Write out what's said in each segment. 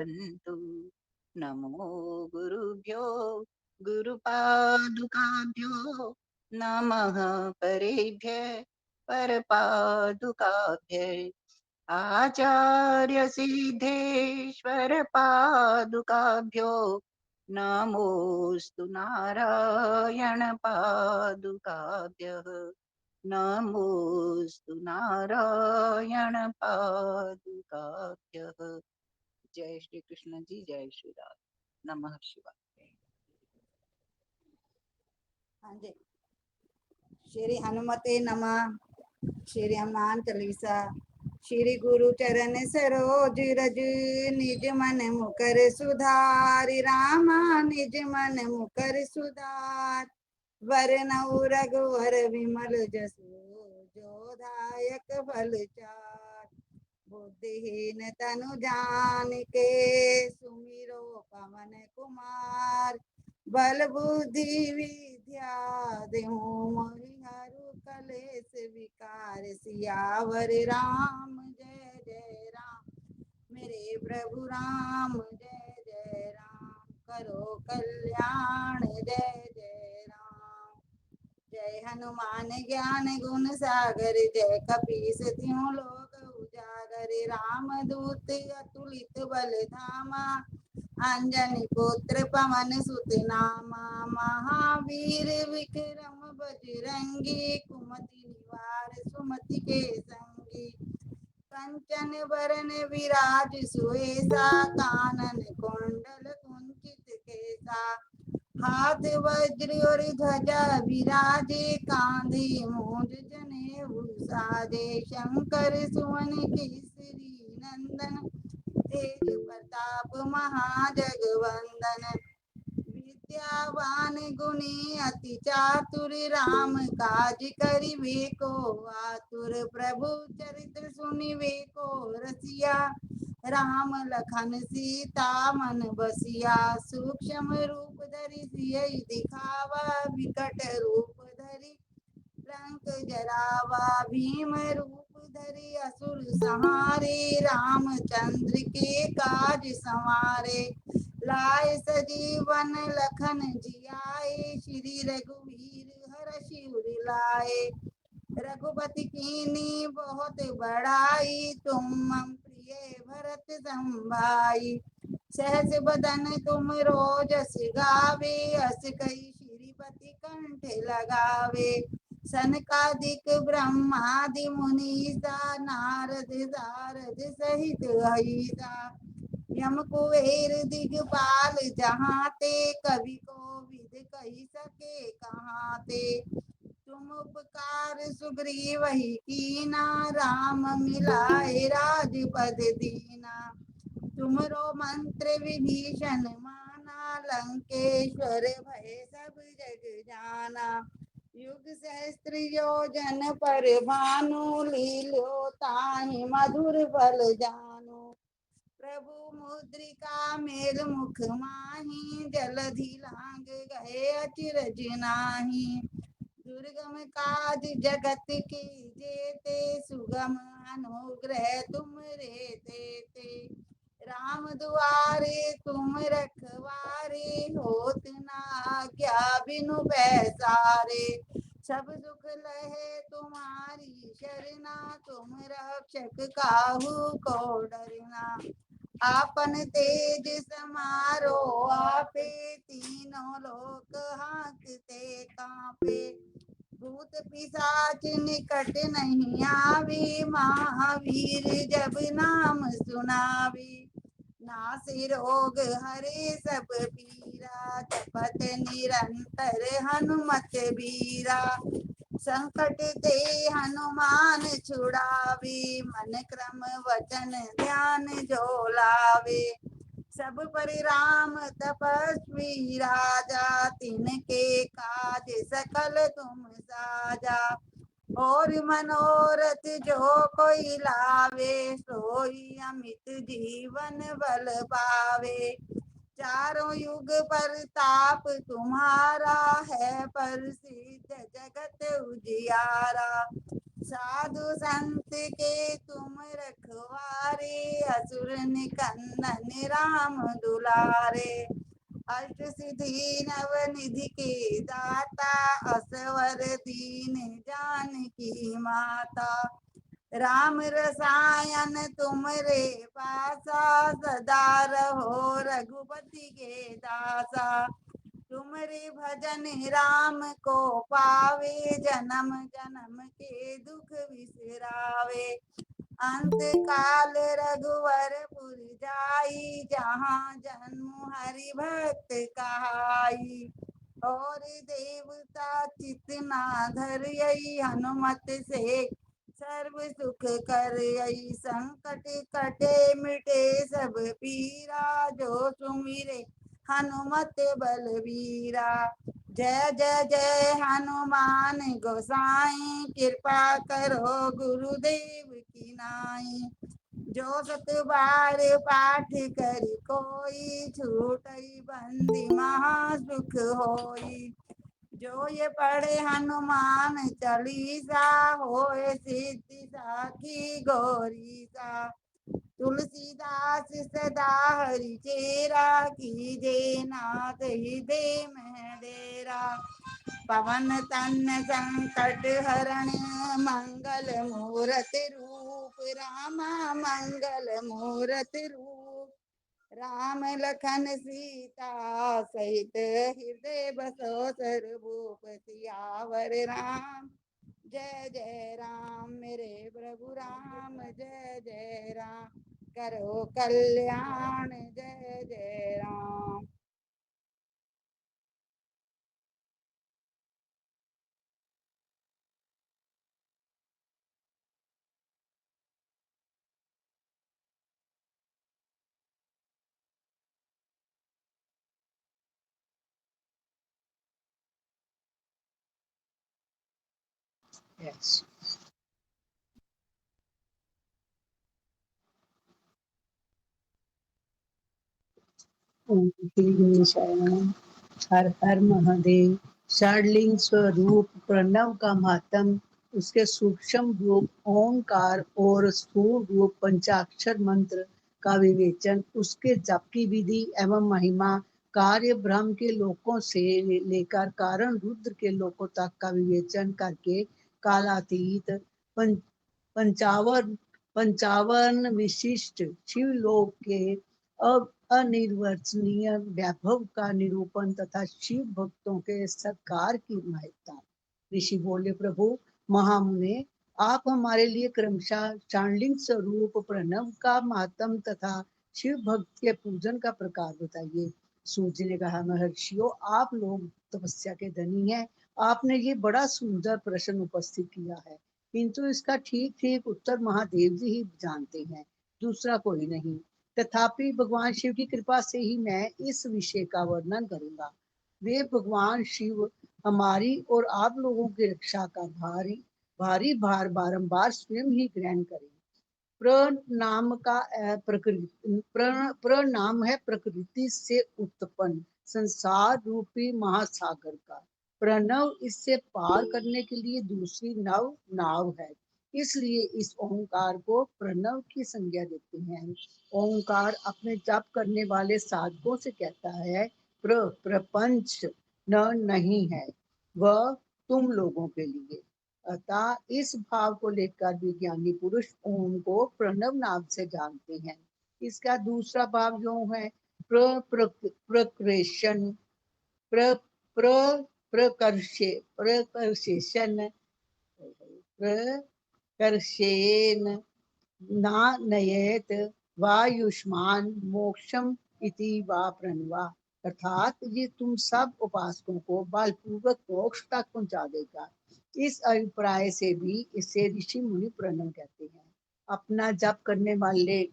सन्तु। नमो गुरुभ्यो गुरुपादुकाभ्यो नमः परेभ्यः परपादुकाभ्यः आचार्य सिद्धेश्वर पादुकाभ्यो नमोस्तु नारायण पादुकाभ्यः नमोस्तु नारायण पादुकाभ्यः। जय श्री कृष्ण जी, जय श्री राम। नमः शिवाय। हाँ जी। श्री हनुमते नमः। श्री हनुमान चालीसा। श्री गुरु चरण सरोज रज निज मन मुकर सुधारि रामा निज मन मुकर सुधार वरनउ रघुवर विमल जसु जो दायक फल चार बुद्धिहीन तनु जान के सुमिरो पवन कुमार बल बुद्धि विद्या देहु मोहि हरु कलेस विकार सियावर राम जय जय राम मेरे प्रभु राम जय जय राम करो कल्याण जय जय राम। जय हनुमान ज्ञान गुण सागर जय कपीस तिहु लोक उजागर राम दूत अतुलित बल धामा अंजनी पुत्र पवन सुत नामा महावीर विक्रम बजरंगी कुमति निवार सुमति के संगी कंचन बरन विराज सुएसा कानन कुंडल कुंचित केसा हाथ वज्र और ध्वजा विराजे कांधे मूंज जनेऊ साजे शंकर सुवन केसरी नंदन तेज प्रताप महाजगवंदन विद्यावान गुणी अति चातुर राम काज करिवे को आतुर प्रभु चरित्र सुनिवे को रसिया राम लखन सीता मन बसिया सूक्ष्म रूप धरि सियहि दिखावा विकट रूप धरि लंक जरावा भीम रूप धरि असुर संहारे रामचंद्र के काज संवारे लाए सजीवन लखन जियाए श्री रघुवीर हर्षि उर लाए रघुपति कीनी बहुत बड़ाई तुम मम प्रिय भरत संभाई सहस बदन तुम रोजस गावे अस कई श्रीपति कंठ लगावे सनकादिक ब्रह्मादि मुनीसा नारद सारद सहित अहिसा यम कुबेर दिगपाल जहाँ ते कवि को विद कही सके कहाँ ते तुम उपकार सुग्रीव ही कीना राम मिलाए राजपद दीना तुमरो मंत्र विभीषण माना लंकेश्वर भय सब जग जाना युग सहस्त्र योजन पर भानु लील्यो ताहि मधुर फल जानो प्रभु मुद्रिका मेल मुख माही जलधि लांग गए अचिरज नाही दुर्गम काज जगत के जेते सुगम अनुग्रह तुम रे तेते राम दुआरे तुम रखवारे होत ना क्या बिनु पैसारे सब सुख लहे तुम्हारी शरणा तुम रक्षक काहू को डरना आपन तेज समारो आपे तीनों लोक हांकते कांपे भूत पिशाच निकट नहीं आवे महावीर जब नाम सुनावे नासे रोग हरे सब पीरा जपत निरंतर हनुमत बीरा संकट ते हनुमान छुड़ावे मन क्रम वचन ध्यान जो लावे सब पर राम तपस्वी राजा तिनके काज सकल तुम साजा और मनोरथ जो कोई लावे सोई अमित जीवन बल पावे चारों युग परताप तुम्हारा है प्रसिद्ध जगत उजियारा साधु संत के तुम रखवारे, असुर निकंदन राम दुलारे। अष्ट सिद्धि नव निधि के दाता, असवर दीन जानकी माता। राम रसायन तुमरे पासा, सदा रहो रघुपति के दासा। तुमरे भजन राम को पावे, जन्म जन्म के दुख बिसरावे। अंत काल रघुवरपुर जाई, जहाँ जन्म हरि भक्त कहाई। और देवता चित ना धरई, हनुमत से सर्व सुख करई। संकट कटे मिटे सब पीरा, जो सुमिरे हनुमत बलवीरा। जय जय जय हनुमान गोसाई, कृपा करो गुरुदेव की नाई। जो सत बार पाठ कर कोई, छूटई बंदी महा सुख होई। जो ये पढ़े हनुमान चालीसा, होए सिद्धि साखी गौरीसा। तुलसीदास सदा हरि चेरा, कीजे नाथ हृदय में डेरा। पवन तन्न संकट हरण, मंगल मूरत रूप रामा मंगल मूरत रूप। राम लखन सीता सहित, हृदय बसो सर्वभूप। सियावर राम जय जय राम, मेरे प्रभु राम जय जय राम। करो कल्याण जय जय राम। Yes. ओम श्री गणेशाय नमः। हर हर महादेव। षडलिंग स्वरूप प्रणव का मातम, उसके सूक्ष्म रूप ओंकार और स्थूल रूप पंचाक्षर मंत्र का विवेचन, उसके जप की विधि एवं महिमा, कार्य ब्रह्म के लोकों से लेकर कारण रुद्र के लोकों तक का विवेचन करके कालातीत पंचावन पंचावन विशिष्ट शिवलोक के अनिर्वचनीय वैभव का निरूपण तथा शिव भक्तों के सत्कार की महत्ता। ऋषि बोले, प्रभु महामुने, आप हमारे लिए क्रमशः चांडलिंग स्वरूप प्रणव का महात्म तथा शिव भक्त के पूजन का प्रकार बताइए। सूर्य जी ने कहा, महर्षियों, आप लोग तपस्या के धनी हैं, आपने ये बड़ा सुंदर प्रश्न उपस्थित किया है, किंतु इसका ठीक ठीक उत्तर महादेव जी ही जानते हैं, दूसरा कोई नहीं। तथापि भगवान शिव की कृपा से ही मैं इस विषय का वर्णन करूंगा। वे भगवान शिव हमारी और आप लोगों की रक्षा का भारी भारी भार बारंबार स्वयं ही ग्रहण करें। प्रनाम का प्रकृति प्रनाम है प्रकृति से उत्पन्न संसार रूपी महासागर का। प्रणव इससे पार करने के लिए दूसरी नव नाव है, इसलिए इस ओंकार को प्रणव की संज्ञा देते हैं। ओंकार अपने जप करने वाले साधकों से कहता है, प्रपंच न नहीं है, वह तुम लोगों के लिए। अतः इस भाव को लेकर विज्ञानी पुरुष ओम को प्रणव नाम से जानते हैं। इसका दूसरा भाव जो है प्रकृशन प्र प्र प्रकर्षे प्रकर्षेशन प्रकर्षेन ना नयेत वायुष्मान मोक्षम इति वा प्रणवा। अर्थात ये तुम सब उपासकों को बलपूर्वक मोक्ष तक पहुंचा देगा। इस अभिप्राय से भी इसे ऋषि मुनि प्रणव कहते हैं। अपना जप करने वाले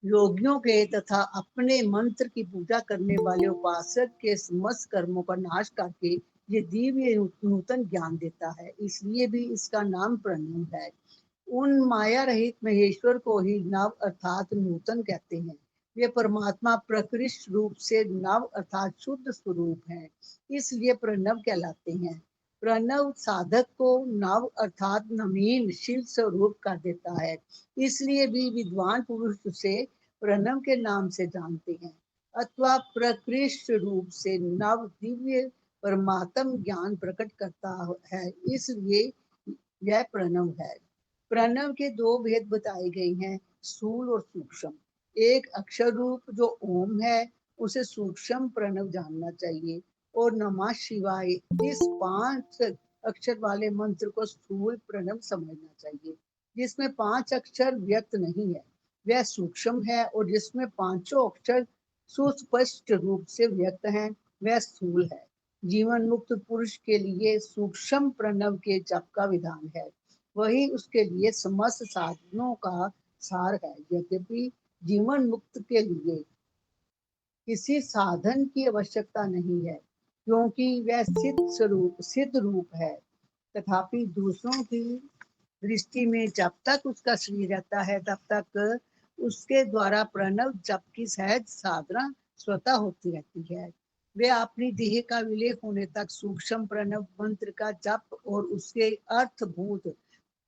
योगियों के तथा अपने मंत्र की पूजा करने वाले उपासक के समस्त कर्मों का नाश करके ये दिव्य नूतन ज्ञान देता है, इसलिए भी इसका नाम प्रणव है। उन माया रहित महेश्वर को ही नव अर्थात नूतन कहते हैं। वे परमात्मा प्रकृष्ट रूप से नव अर्थात शुद्ध स्वरूप हैं, इसलिए प्रणव कहलाते हैं। प्रणव साधक को नव अर्थात नवीन शिव स्वरूप का देता है, इसलिए भी विद्वान पुरुष उसे प्रणव के नाम से जानते हैं, अथवा प्रकृष्ट रूप से नव दिव्य परमात्म ज्ञान प्रकट करता है, इसलिए यह प्रणव है। प्रणव के दो भेद बताए गए हैं, स्थूल और सूक्ष्म। एक अक्षर रूप जो ओम है, उसे सूक्ष्म प्रणव जानना चाहिए, और नमः शिवाय इस 5 अक्षर वाले मंत्र को स्थूल प्रणव समझना चाहिए। जिसमें 5 अक्षर व्यक्त नहीं है वह सूक्ष्म है, और जिसमें पांचों अक्षर सुस्पष्ट रूप से व्यक्त हैं वह स्थूल है। जीवन मुक्त पुरुष के लिए सूक्ष्म प्रणव के जप का विधान है, वही उसके लिए समस्त साधनों का सार है। यद्यपि जीवन मुक्त के लिए किसी साधन की आवश्यकता नहीं है, क्योंकि वह सिद्ध रूप है, तथापि दूसरों की दृष्टि में जब तक उसका शरीर रहता है तब तक उसके द्वारा प्रणव जप की सहज साधना स्वतः होती रहती है। वे अपनी देह का विलय होने तक सूक्ष्म प्रणव मंत्र का जप और उसके अर्थभूत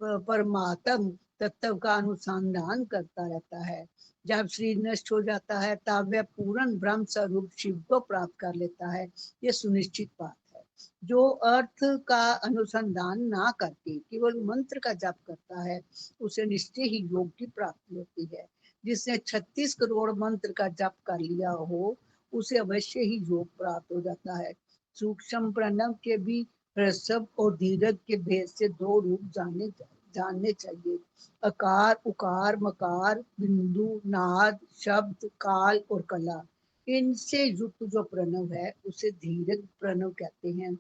परमात्म तत्व का अनुसंधान करता रहता है। जब शरीर नष्ट हो जाता है तब वह पूर्ण ब्रह्म स्वरूप शिव को प्राप्त कर लेता है, ये सुनिश्चित बात है। जो अर्थ का अनुसंधान ना करके केवल मंत्र का जप करता है, उसे निश्चय ही योग की प्राप्ति होती है। जिसने 36 करोड़ मंत्र का जप कर लिया हो, उसे अवश्य ही योग प्राप्त हो जाता है। सूक्ष्म प्रणव के भी ऋषभ और धीरज के भेद से दो रूप जानने चाहिए। अकार, उकार, मकार, बिंदु, नाद, शब्द, काल और कला, इनसे युक्त जो प्रणव है उसे धीरज प्रणव कहते हैं।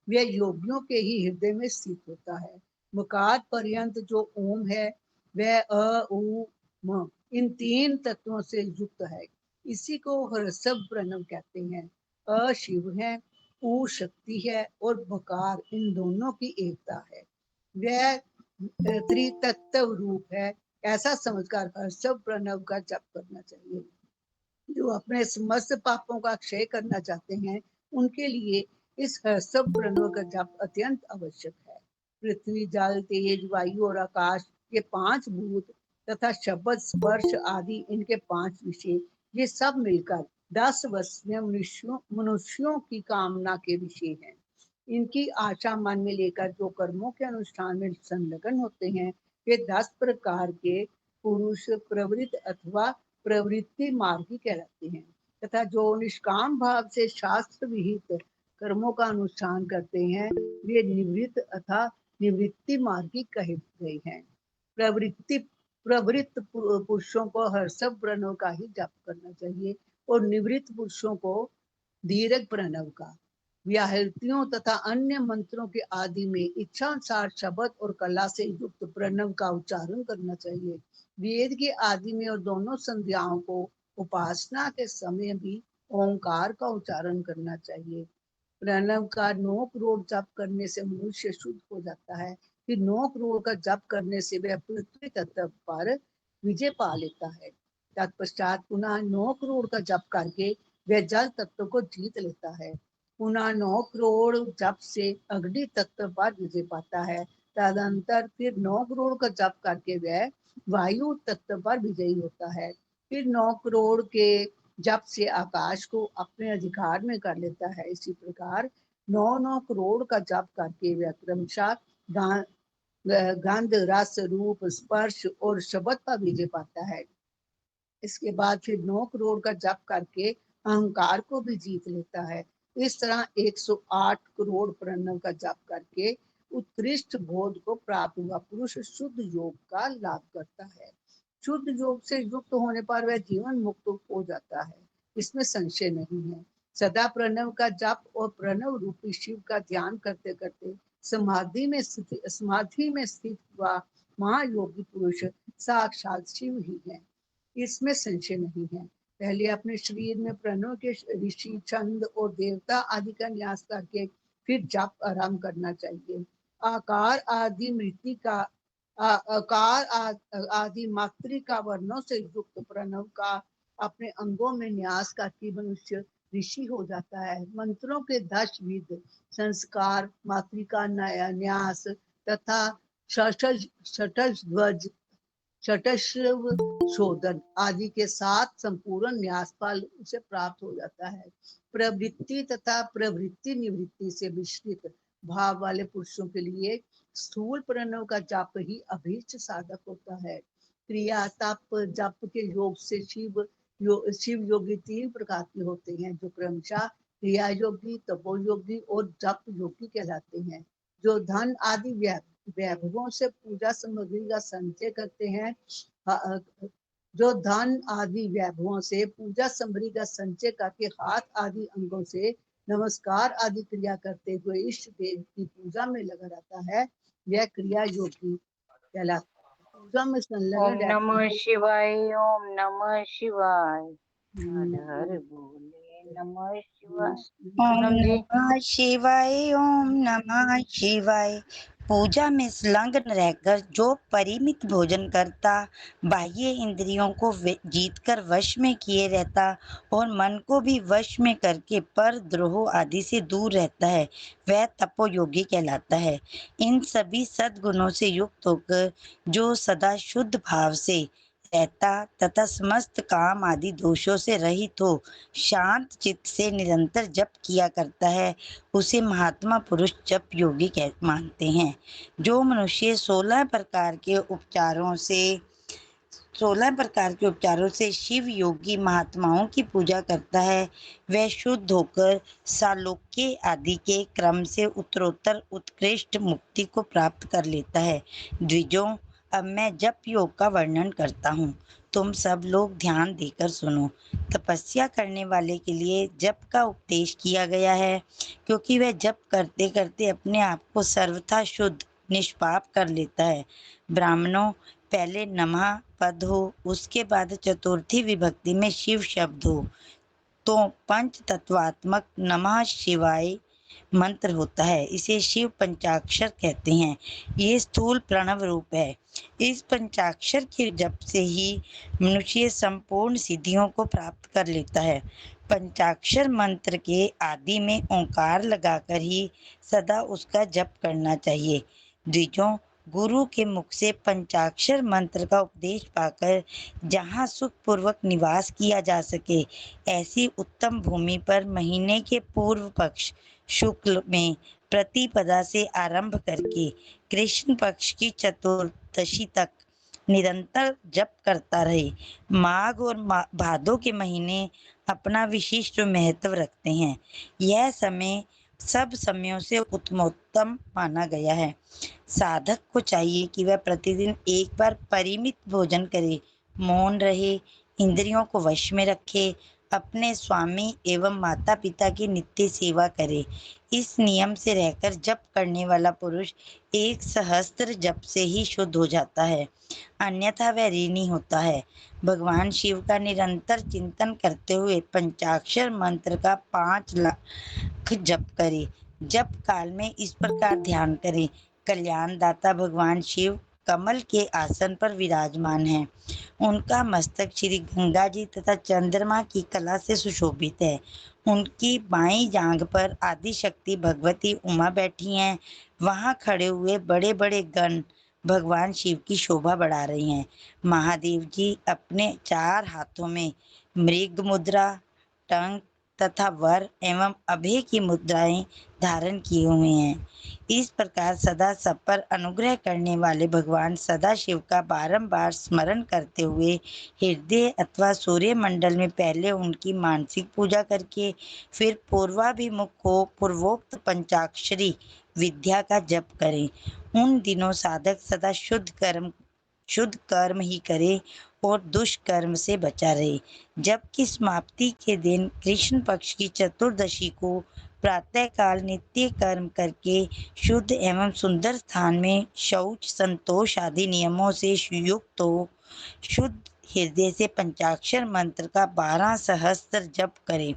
वह योगियों के ही हृदय में स्थित होता है। मकार पर्यंत जो ओम है वह अ उ म इन 3 तत्वों से युक्त है, इसी को ऋषभ प्रणव कहते हैं। अ शिव है, उ शक्ति है और मकार इन दोनों की एकता है। वह त्रितत्व रूप है। ऐसा समझकर ऋषभ प्रणव का जप करना चाहिए। जो अपने समस्त पापों का क्षय करना चाहते हैं, उनके लिए इस ऋषभ प्रणव का जप अत्यंत आवश्यक है। पृथ्वी, जल, तेज, वायु और आकाश के 5 भूत तथा शब्द, स्पर्श आदि इनके 5 विषय, ये सब मिलकर 10 वस्तुएं मनुष्यों की कामना के विषय हैं। इनकी आशा मन में लेकर जो कर्मों के अनुष्ठान में संलग्न होते हैं, वे 10 प्रकार के पुरुष प्रवृत्त अथवा प्रवृत्ति मार्गी कहलाते हैं, तथा जो निष्काम भाव से शास्त्र विहित कर्मों का अनुष्ठान करते हैं, वे निवृत्त अथवा निवृत्ति मार्गी कहे गए हैं। प्रवृत्ति प्रवृत्त पुरुषों को हर्षभ प्रणव का ही जप करना चाहिए, और निवृत्त पुरुषों को धीरज प्रणव का। व्याहृतियों तथा अन्य मंत्रों के आदि में इच्छानुसार शब्द और कला से युक्त प्रणव का उच्चारण करना चाहिए। वेद के आदि में और दोनों संध्याओं को उपासना के समय भी ओंकार का उच्चारण करना चाहिए। प्रणव का 9 करोड़ जप करने से मनुष्य शुद्ध हो जाता है। फिर 9 करोड़ का जप करने से वह पृथ्वी तत्व पर विजय पा लेता है। तत्पश्चात पुनः 9 करोड़ का जप करके वह जल तत्व को जीत लेता है। पुनः 9 करोड़ जप से अग्नि तत्व पर विजय पाता है। तदंतर फिर 9 करोड़ का जप करके वह वायु तत्व पर विजयी होता है। फिर 9 करोड़ के जप से आकाश को अपने अधिकार में कर लेता है। इसी प्रकार 9 करोड़ का जप करके वह क्रमशः गंध, रस, रूप, स्पर्श और शब्द पर विजय पाता है। इसके बाद फिर 9 करोड़ का जप करके अहंकार को भी जीत लेता है। इस तरह 108 करोड़ प्रणव का जप करके उत्कृष्ट बोध को प्राप्त हुआ पुरुष शुद्ध योग का लाभ करता है। शुद्ध योग से युक्त होने पर वह जीवन मुक्त हो जाता है, इसमें संशय नहीं है। सदा प्रणव का जप और प्रणव रूपी शिव का ध्यान करते करते समाधि में स्थित हुआ महायोगी पुरुष साक्षात शिव ही है, इसमें संशय नहीं है। पहले अपने शरीर में प्रणव के ऋषि, छंद और देवता आदि का न्यास करके फिर जप आरंभ करना चाहिए। आकार आदि मृत्यु का आकार आदि मात्रिका वर्णों से युक्त प्रणव का अपने अंगों में न्यास करके मनुष्य ऋषि हो जाता है। मंत्रों के 10 विध संस्कार, मातृका न्यास तथा षटज षटश्रव शोधन आदि के साथ संपूर्ण न्यासपाल उसे प्राप्त हो जाता है। प्रवृत्ति तथा प्रवृत्ति निवृत्ति से मिश्रित भाव वाले पुरुषों के लिए स्थूल प्रणव का जप ही अभीष्ट साधक होता है। क्रिया तप जप के योग से शिव योगी 3 प्रकार के होते हैं, जो क्रमशः क्रिया योगी, तपो योगी और जप योगी कहलाते हैं। जो धन आदि वैभवों से पूजा सामग्री का संचय करते हैं, जो धन आदि वैभवों से पूजा सामग्री का संचय करके हाथ आदि अंगों से नमस्कार आदि क्रिया करते हुए इष्ट देव की पूजा में लगा रहता है, यह क्रिया योगी कहलाता है। पूजा में ओम संलग्न नमः शिवाय, ओम नमः शिवाय। हर हर रहते बोले नमः शिवाय। ओम पूनम जी। नमः शिवाय, ओम नमः शिवाय। पूजा में संलग्न रहकर जो परिमित भोजन करता, बाह्य इंद्रियों को जीतकर वश में किए रहता और मन को भी वश में करके पर द्रोह आदि से दूर रहता है, वह तपोयोगी कहलाता है। इन सभी सद्गुणों से युक्त होकर जो सदा शुद्ध भाव से रहता तथा समस्त काम आदि दोषों से रहित हो शांत चित्त से निरंतर जप किया करता है, उसे महात्मा पुरुष जप योगी मानते हैं। जो मनुष्य 16 प्रकार के उपचारों से शिव योगी महात्माओं की पूजा करता है, वह शुद्ध होकर सालोक्य आदि के क्रम से उत्तरोत्तर उत्कृष्ट मुक्ति को प्राप्त कर लेता है। द्विजों, अब मैं जप योग का वर्णन करता हूँ, तुम सब लोग ध्यान देकर सुनो। तपस्या करने वाले के लिए जप का उपदेश किया गया है, क्योंकि वह जप करते करते अपने आप को सर्वथा शुद्ध निष्पाप कर लेता है। ब्राह्मणों, पहले नमः पद हो, उसके बाद चतुर्थी विभक्ति में शिव शब्द हो, तो पंच तत्वात्मक नमः शिवाय मंत्र होता है। इसे शिव पंचाक्षर कहते हैं। ये स्थूल प्रणव रूप है। इस पंचाक्षर के जप से ही मनुष्य संपूर्ण सिद्धियों को प्राप्त कर लेता है। पंचाक्षर मंत्र के आदि में ओंकार लगाकर ही सदा उसका जप करना चाहिए। द्विजों, गुरु के मुख से पंचाक्षर मंत्र का उपदेश पाकर जहाँ सुखपूर्वक निवास किया जा सके, ऐसी उत्तम भूमि पर महीने के पूर्व पक्ष शुक्ल में प्रतिपदा से आरंभ करके कृष्ण पक्ष की चतुर्दशी तक निरंतर जप करता रहे। माघ और भादों के महीने अपना विशिष्ट महत्व रखते हैं। यह समय सब समयों से उत्तमोत्तम माना गया है। साधक को चाहिए कि वह प्रतिदिन एक बार परिमित भोजन करे, मौन रहे, इंद्रियों को वश में रखे, अपने स्वामी एवं माता पिता की नित्य सेवा करे। इस नियम से रहकर जप करने वाला पुरुष 1 सहस्त्र जप से ही शुद्ध हो जाता है, अन्यथा वह ऋणी होता है। भगवान शिव का निरंतर चिंतन करते हुए पंचाक्षर मंत्र का 5 लाख जप करे। जप काल में इस प्रकार ध्यान करें, कल्याण दाता भगवान शिव कमल के आसन पर विराजमान हैं। उनका मस्तक श्री गंगा जी तथा चंद्रमा की कला से सुशोभित है। उनकी बाईं जांघ पर आदि शक्ति भगवती उमा बैठी हैं। वहां खड़े हुए बड़े बड़े गण भगवान शिव की शोभा बढ़ा रही हैं। महादेव जी अपने 4 हाथों में मृग मुद्रा, टंक तथा वर एवं अभय की मुद्राएं धारण किए हुए हैं। इस प्रकार सदा सब पर अनुग्रह करने वाले भगवान सदाशिव का बारंबार स्मरण करते हुए हृदय अथवा सूर्य मंडल में पहले उनकी मानसिक पूजा करके फिर पूर्वाभिमुख हो पूर्वोक्त पंचाक्षरी विद्या का जप करें। उन दिनों साधक सदा शुद्ध कर्म ही करे और दुष्कर्म से बचा रहे। जबकि समाप्ति के दिन कृष्ण पक्ष की चतुर्दशी को प्रातः काल नित्य कर्म करके शुद्ध एवं सुंदर स्थान में शौच संतोष आदि नियमों से युक्त हो शुद्ध हृदय से पंचाक्षर मंत्र का 12 सहस्त्र जप करें।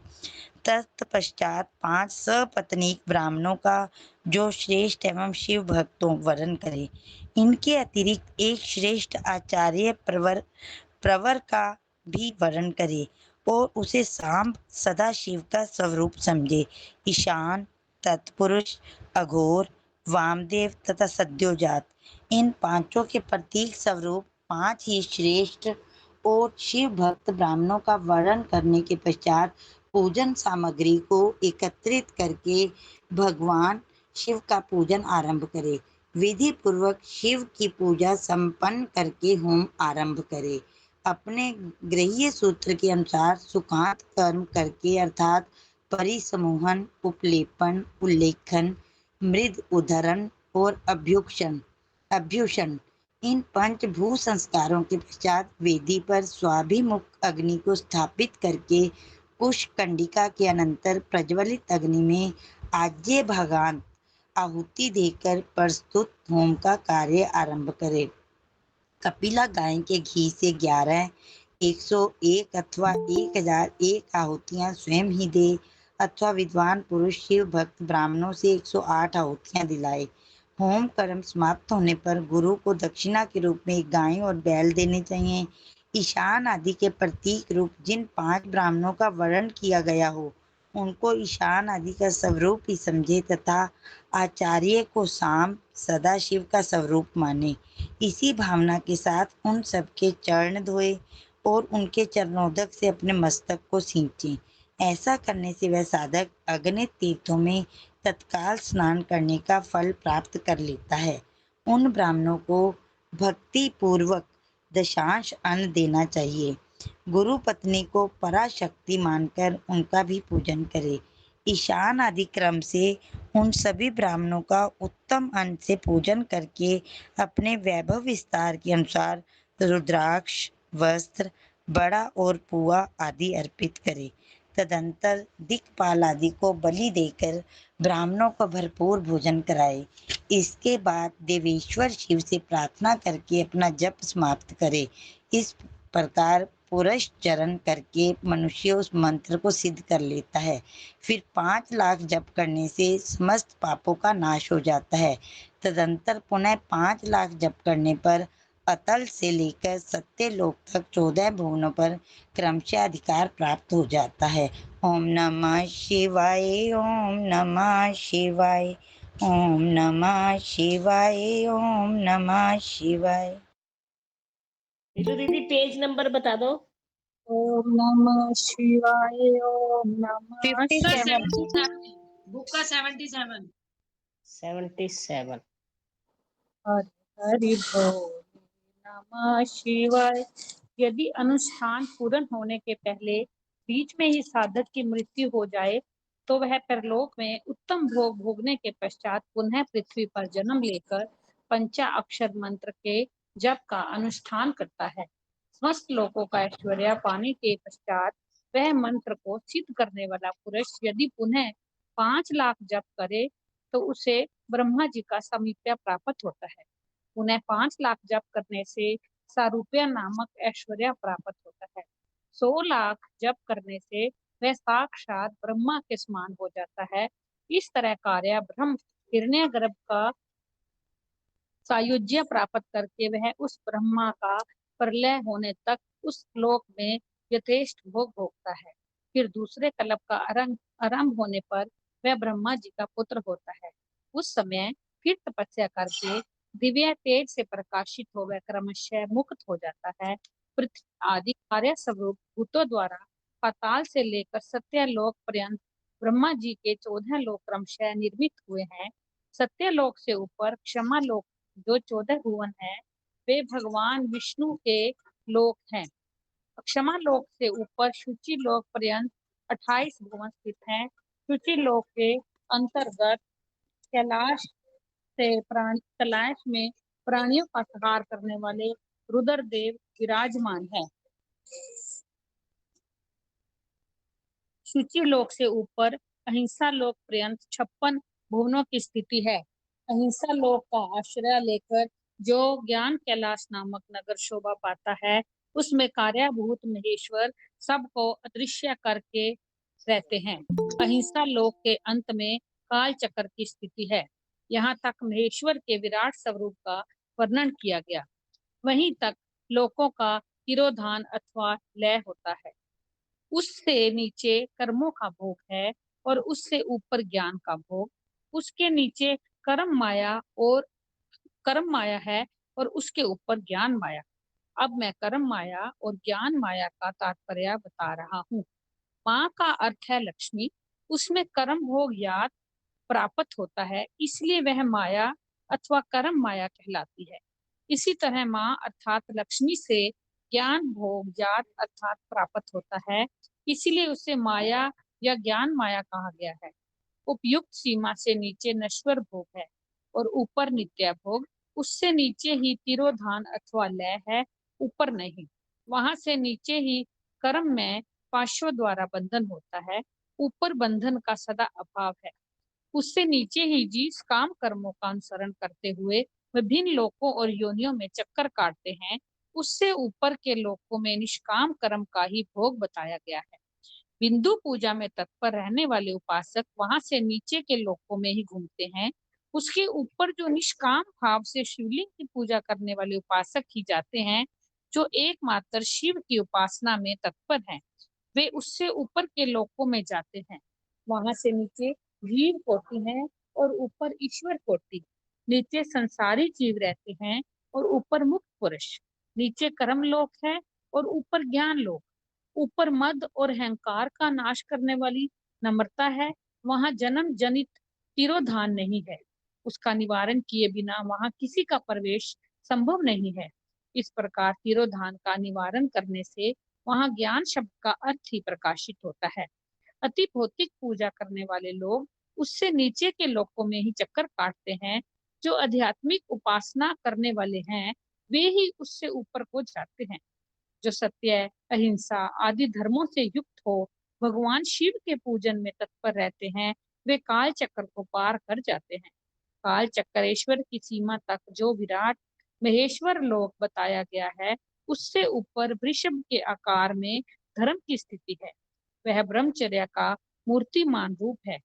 तत्पश्चात 5 सपत्नीक ब्राह्मणों का जो श्रेष्ठ एवं शिव भक्तों वरण करे। इनके अतिरिक्त एक श्रेष्ठ आचार्य प्रवर का भी वरण करे और उसे सांब सदा शिव का स्वरूप समझे। ईशान, तत्पुरुष, अघोर, वामदेव तथा सद्योजात, इन पांचों के प्रतीक स्वरूप पांच ही श्रेष्ठ और शिव भक्त ब्राह्मणों का वर्णन करने के पश्चात पूजन सामग्री को एकत्रित करके भगवान शिव का पूजन आरंभ करे। विधि पूर्वक शिव की पूजा संपन्न करके होम आरंभ करे। अपने गृह्य सूत्र के अनुसार सुखांत कर्म करके अर्थात परिसमूहन, उपलेपन, उल्लेखन, मृद उद्धरण और अभ्यूषण, इन पंचभू संस्कारों के पश्चात वेदी पर स्वाभिमुख अग्नि को स्थापित करके कुश कंडिका के अनंतर प्रज्वलित अग्नि में आज्य भागांत आहुति देकर प्रस्तुत होम का कार्य आरंभ करे। कपिला गाय के घी से 11, 101 अथवा 1001 आहुतियां स्वयं ही दे अथवा विद्वान पुरुष शिव भक्त ब्राह्मणों से 108 आहुतियां दिलाए। होम कर्म समाप्त होने पर गुरु को दक्षिणा के रूप में एक गाय और बैल देने चाहिए। ईशान आदि के प्रतीक रूप जिन 5 ब्राह्मणों का वर्णन किया गया हो उनको ईशान आदि का स्वरूप ही समझे तथा आचार्य को सांब सदाशिव का स्वरूप माने। इसी भावना के साथ उन सबके चरण धोए और उनके चरणोदक से अपने मस्तक को सींचे। ऐसा करने से वह साधक अगणित तीर्थों में तत्काल स्नान करने का फल प्राप्त कर लेता है। उन ब्राह्मणों को भक्ति पूर्वक दशांश अन्न देना चाहिए। गुरु पत्नी को पराशक्ति मानकर उनका भी पूजन करे। ईशान आदि क्रम से उन सभी ब्राह्मणों का उत्तम अन्न से पूजन करके अपने वैभव विस्तार के अनुसार रुद्राक्ष, वस्त्र, बड़ा और पुआ आदि अर्पित करे। तदंतर दिक्पाल आदि को बलि देकर ब्राह्मणों को भरपूर भोजन कराए। इसके बाद देवेश्वर शिव से प्रार्थना करके अपना जप समाप्त करे। इस प्रकार पुरस्चरण करके मनुष्य उस मंत्र को सिद्ध कर लेता है। फिर 5 लाख जप करने से समस्त पापों का नाश हो जाता है। तदंतर पुनः 5 लाख जप करने पर अतल से लेकर सत्यलोक तक 14 भुवनों पर क्रमशः अधिकार प्राप्त हो जाता है। ओम नमः शिवाय, ओम नमः शिवाय, ओम नमः शिवाय, ओम नमः शिवाय। नीतू दीदी पेज नंबर बता दो। ओम नमः शिवाय, ओम नमः 57 बुक का 77 77। हरि हरि बोल नमः शिवाय। यदि अनुष्ठान पूर्ण होने के पहले बीच में ही साधक की मृत्यु हो जाए तो वह परलोक में उत्तम भोग भोगने के पश्चात पुनः पृथ्वी पर जन्म लेकर पंचा अक्षर मंत्र के जप का अनुष्ठान करता है। समस्त लोगों का ऐश्वर्य पाने के पश्चात वह मंत्र को सिद्ध करने वाला पुरुष यदि पुनः 5 लाख जप करे तो उसे ब्रह्मा जी का सामीप्य प्राप्त होता है। उन्हें 5 लाख जप करने से सारूप्य नामक ऐश्वर्य प्राप्त होता है। 100 लाख जप करने से वह साक्षात ब्रह्मा के समान हो जाता है। इस तरह कार्य ब्रह्म हिरण्यगर्भ का सायुज्य प्राप्त करके वह उस ब्रह्मा का प्रलय होने तक उस लोक में यथेष्ट भोग भोगता है। फिर दूसरे कल्प का आरंभ होने पर वह ब्रह्मा जी का पुत्र होता है। उस समय फिर तपस्या करके दिव्य तेज से प्रकाशित हो वह क्रमशः मुक्त हो जाता है। पृथ्वी आदि कार्य स्वरूप भूतों द्वारा पाताल से लेकर सत्यलोक पर्यंत ब्रह्मा जी के 14 लोक क्रमशः निर्मित हुए हैं। सत्यलोक से ऊपर क्षमा लोक जो 14 भुवन है वे भगवान विष्णु के लोक हैं। क्षमा लोक से ऊपर शुचि लोक पर्यंत 28 भुवन स्थित हैं। शुचि लोक के अंतर्गत कैलाश में प्राणियों का संहार करने वाले रुद्रदेव विराजमान है। शुचि लोक से ऊपर अहिंसा लोक पर्यंत 56 भुवनों की स्थिति है। अहिंसा लोक का आश्रय लेकर जो ज्ञान कैलाश नामक नगर शोभा पाता है उसमें कार्यभूत महेश्वर सबको अदृश्य करके रहते हैं। अहिंसा लोक के अंत में काल चक्र की स्थिति है। यहाँ तक महेश्वर के विराट स्वरूप का वर्णन किया गया। वहीं तक लोकों का तिरोधान अथवा लय होता है। उससे नीचे कर्मों का भोग है और उससे ऊपर ज्ञान का भोग। उसके नीचे कर्म माया है और उसके ऊपर ज्ञान माया। अब मैं कर्म माया और ज्ञान माया का तात्पर्य बता रहा हूँ। माँ का अर्थ है लक्ष्मी, उसमें कर्म भोग याद प्राप्त होता है, इसलिए वह माया अथवा कर्म माया कहलाती है। इसी तरह माँ अर्थात लक्ष्मी से ज्ञान भोग याद अर्थात प्राप्त होता है, इसलिए उसे माया या ज्ञान माया कहा गया है। उपयुक्त सीमा से नीचे नश्वर भोग है और ऊपर नित्य भोग। उससे नीचे ही तिरोधान अथवा लय है, ऊपर नहीं। वहां से नीचे ही कर्म में पाशों द्वारा बंधन होता है, ऊपर बंधन का सदा अभाव है। उससे नीचे ही जिस काम कर्मों का अनुसरण करते हुए विभिन्न लोकों और योनियों में चक्कर काटते हैं, उससे ऊपर के लोकों में निष्काम कर्म का ही भोग बताया गया है। बिंदु पूजा में तत्पर रहने वाले उपासक वहां से नीचे के लोकों में ही घूमते हैं। उसके ऊपर जो निष्काम भाव से शिवलिंग की पूजा करने वाले उपासक ही जाते हैं, जो एकमात्र शिव की उपासना में तत्पर हैं। वे उससे ऊपर के लोकों में जाते हैं। वहां से नीचे जीव कोटि है और ऊपर ईश्वर कोटि। नीचे संसारी जीव रहते हैं और ऊपर मुक्त पुरुष। नीचे कर्म लोक है और ऊपर ज्ञान लोक। ऊपर मद और अहंकार का नाश करने वाली नम्रता है, वहां जन्म जनित तिरोधान नहीं है। उसका निवारण किए बिना वहां किसी का प्रवेश संभव नहीं है। इस प्रकार तिरोधान का निवारण करने से वहां ज्ञान शब्द का अर्थ ही प्रकाशित होता है। अति भौतिक पूजा करने वाले लोग उससे नीचे के लोकों में ही चक्कर काटते हैं। जो आध्यात्मिक उपासना करने वाले हैं, वे ही उससे ऊपर को जाते हैं। जो सत्य, अहिंसा आदि धर्मों से युक्त हो, भगवान शिव के पूजन में तत्पर रहते हैं, वे काल चक्र को पार कर जाते हैं। काल चक्रेश्वर की सीमा तक जो विराट महेश्वर लोक बताया गया है, उससे ऊपर वृषभ के आकार में धर्म की स्थिति है। वह ब्रह्मचर्य का मूर्तिमान रूप है।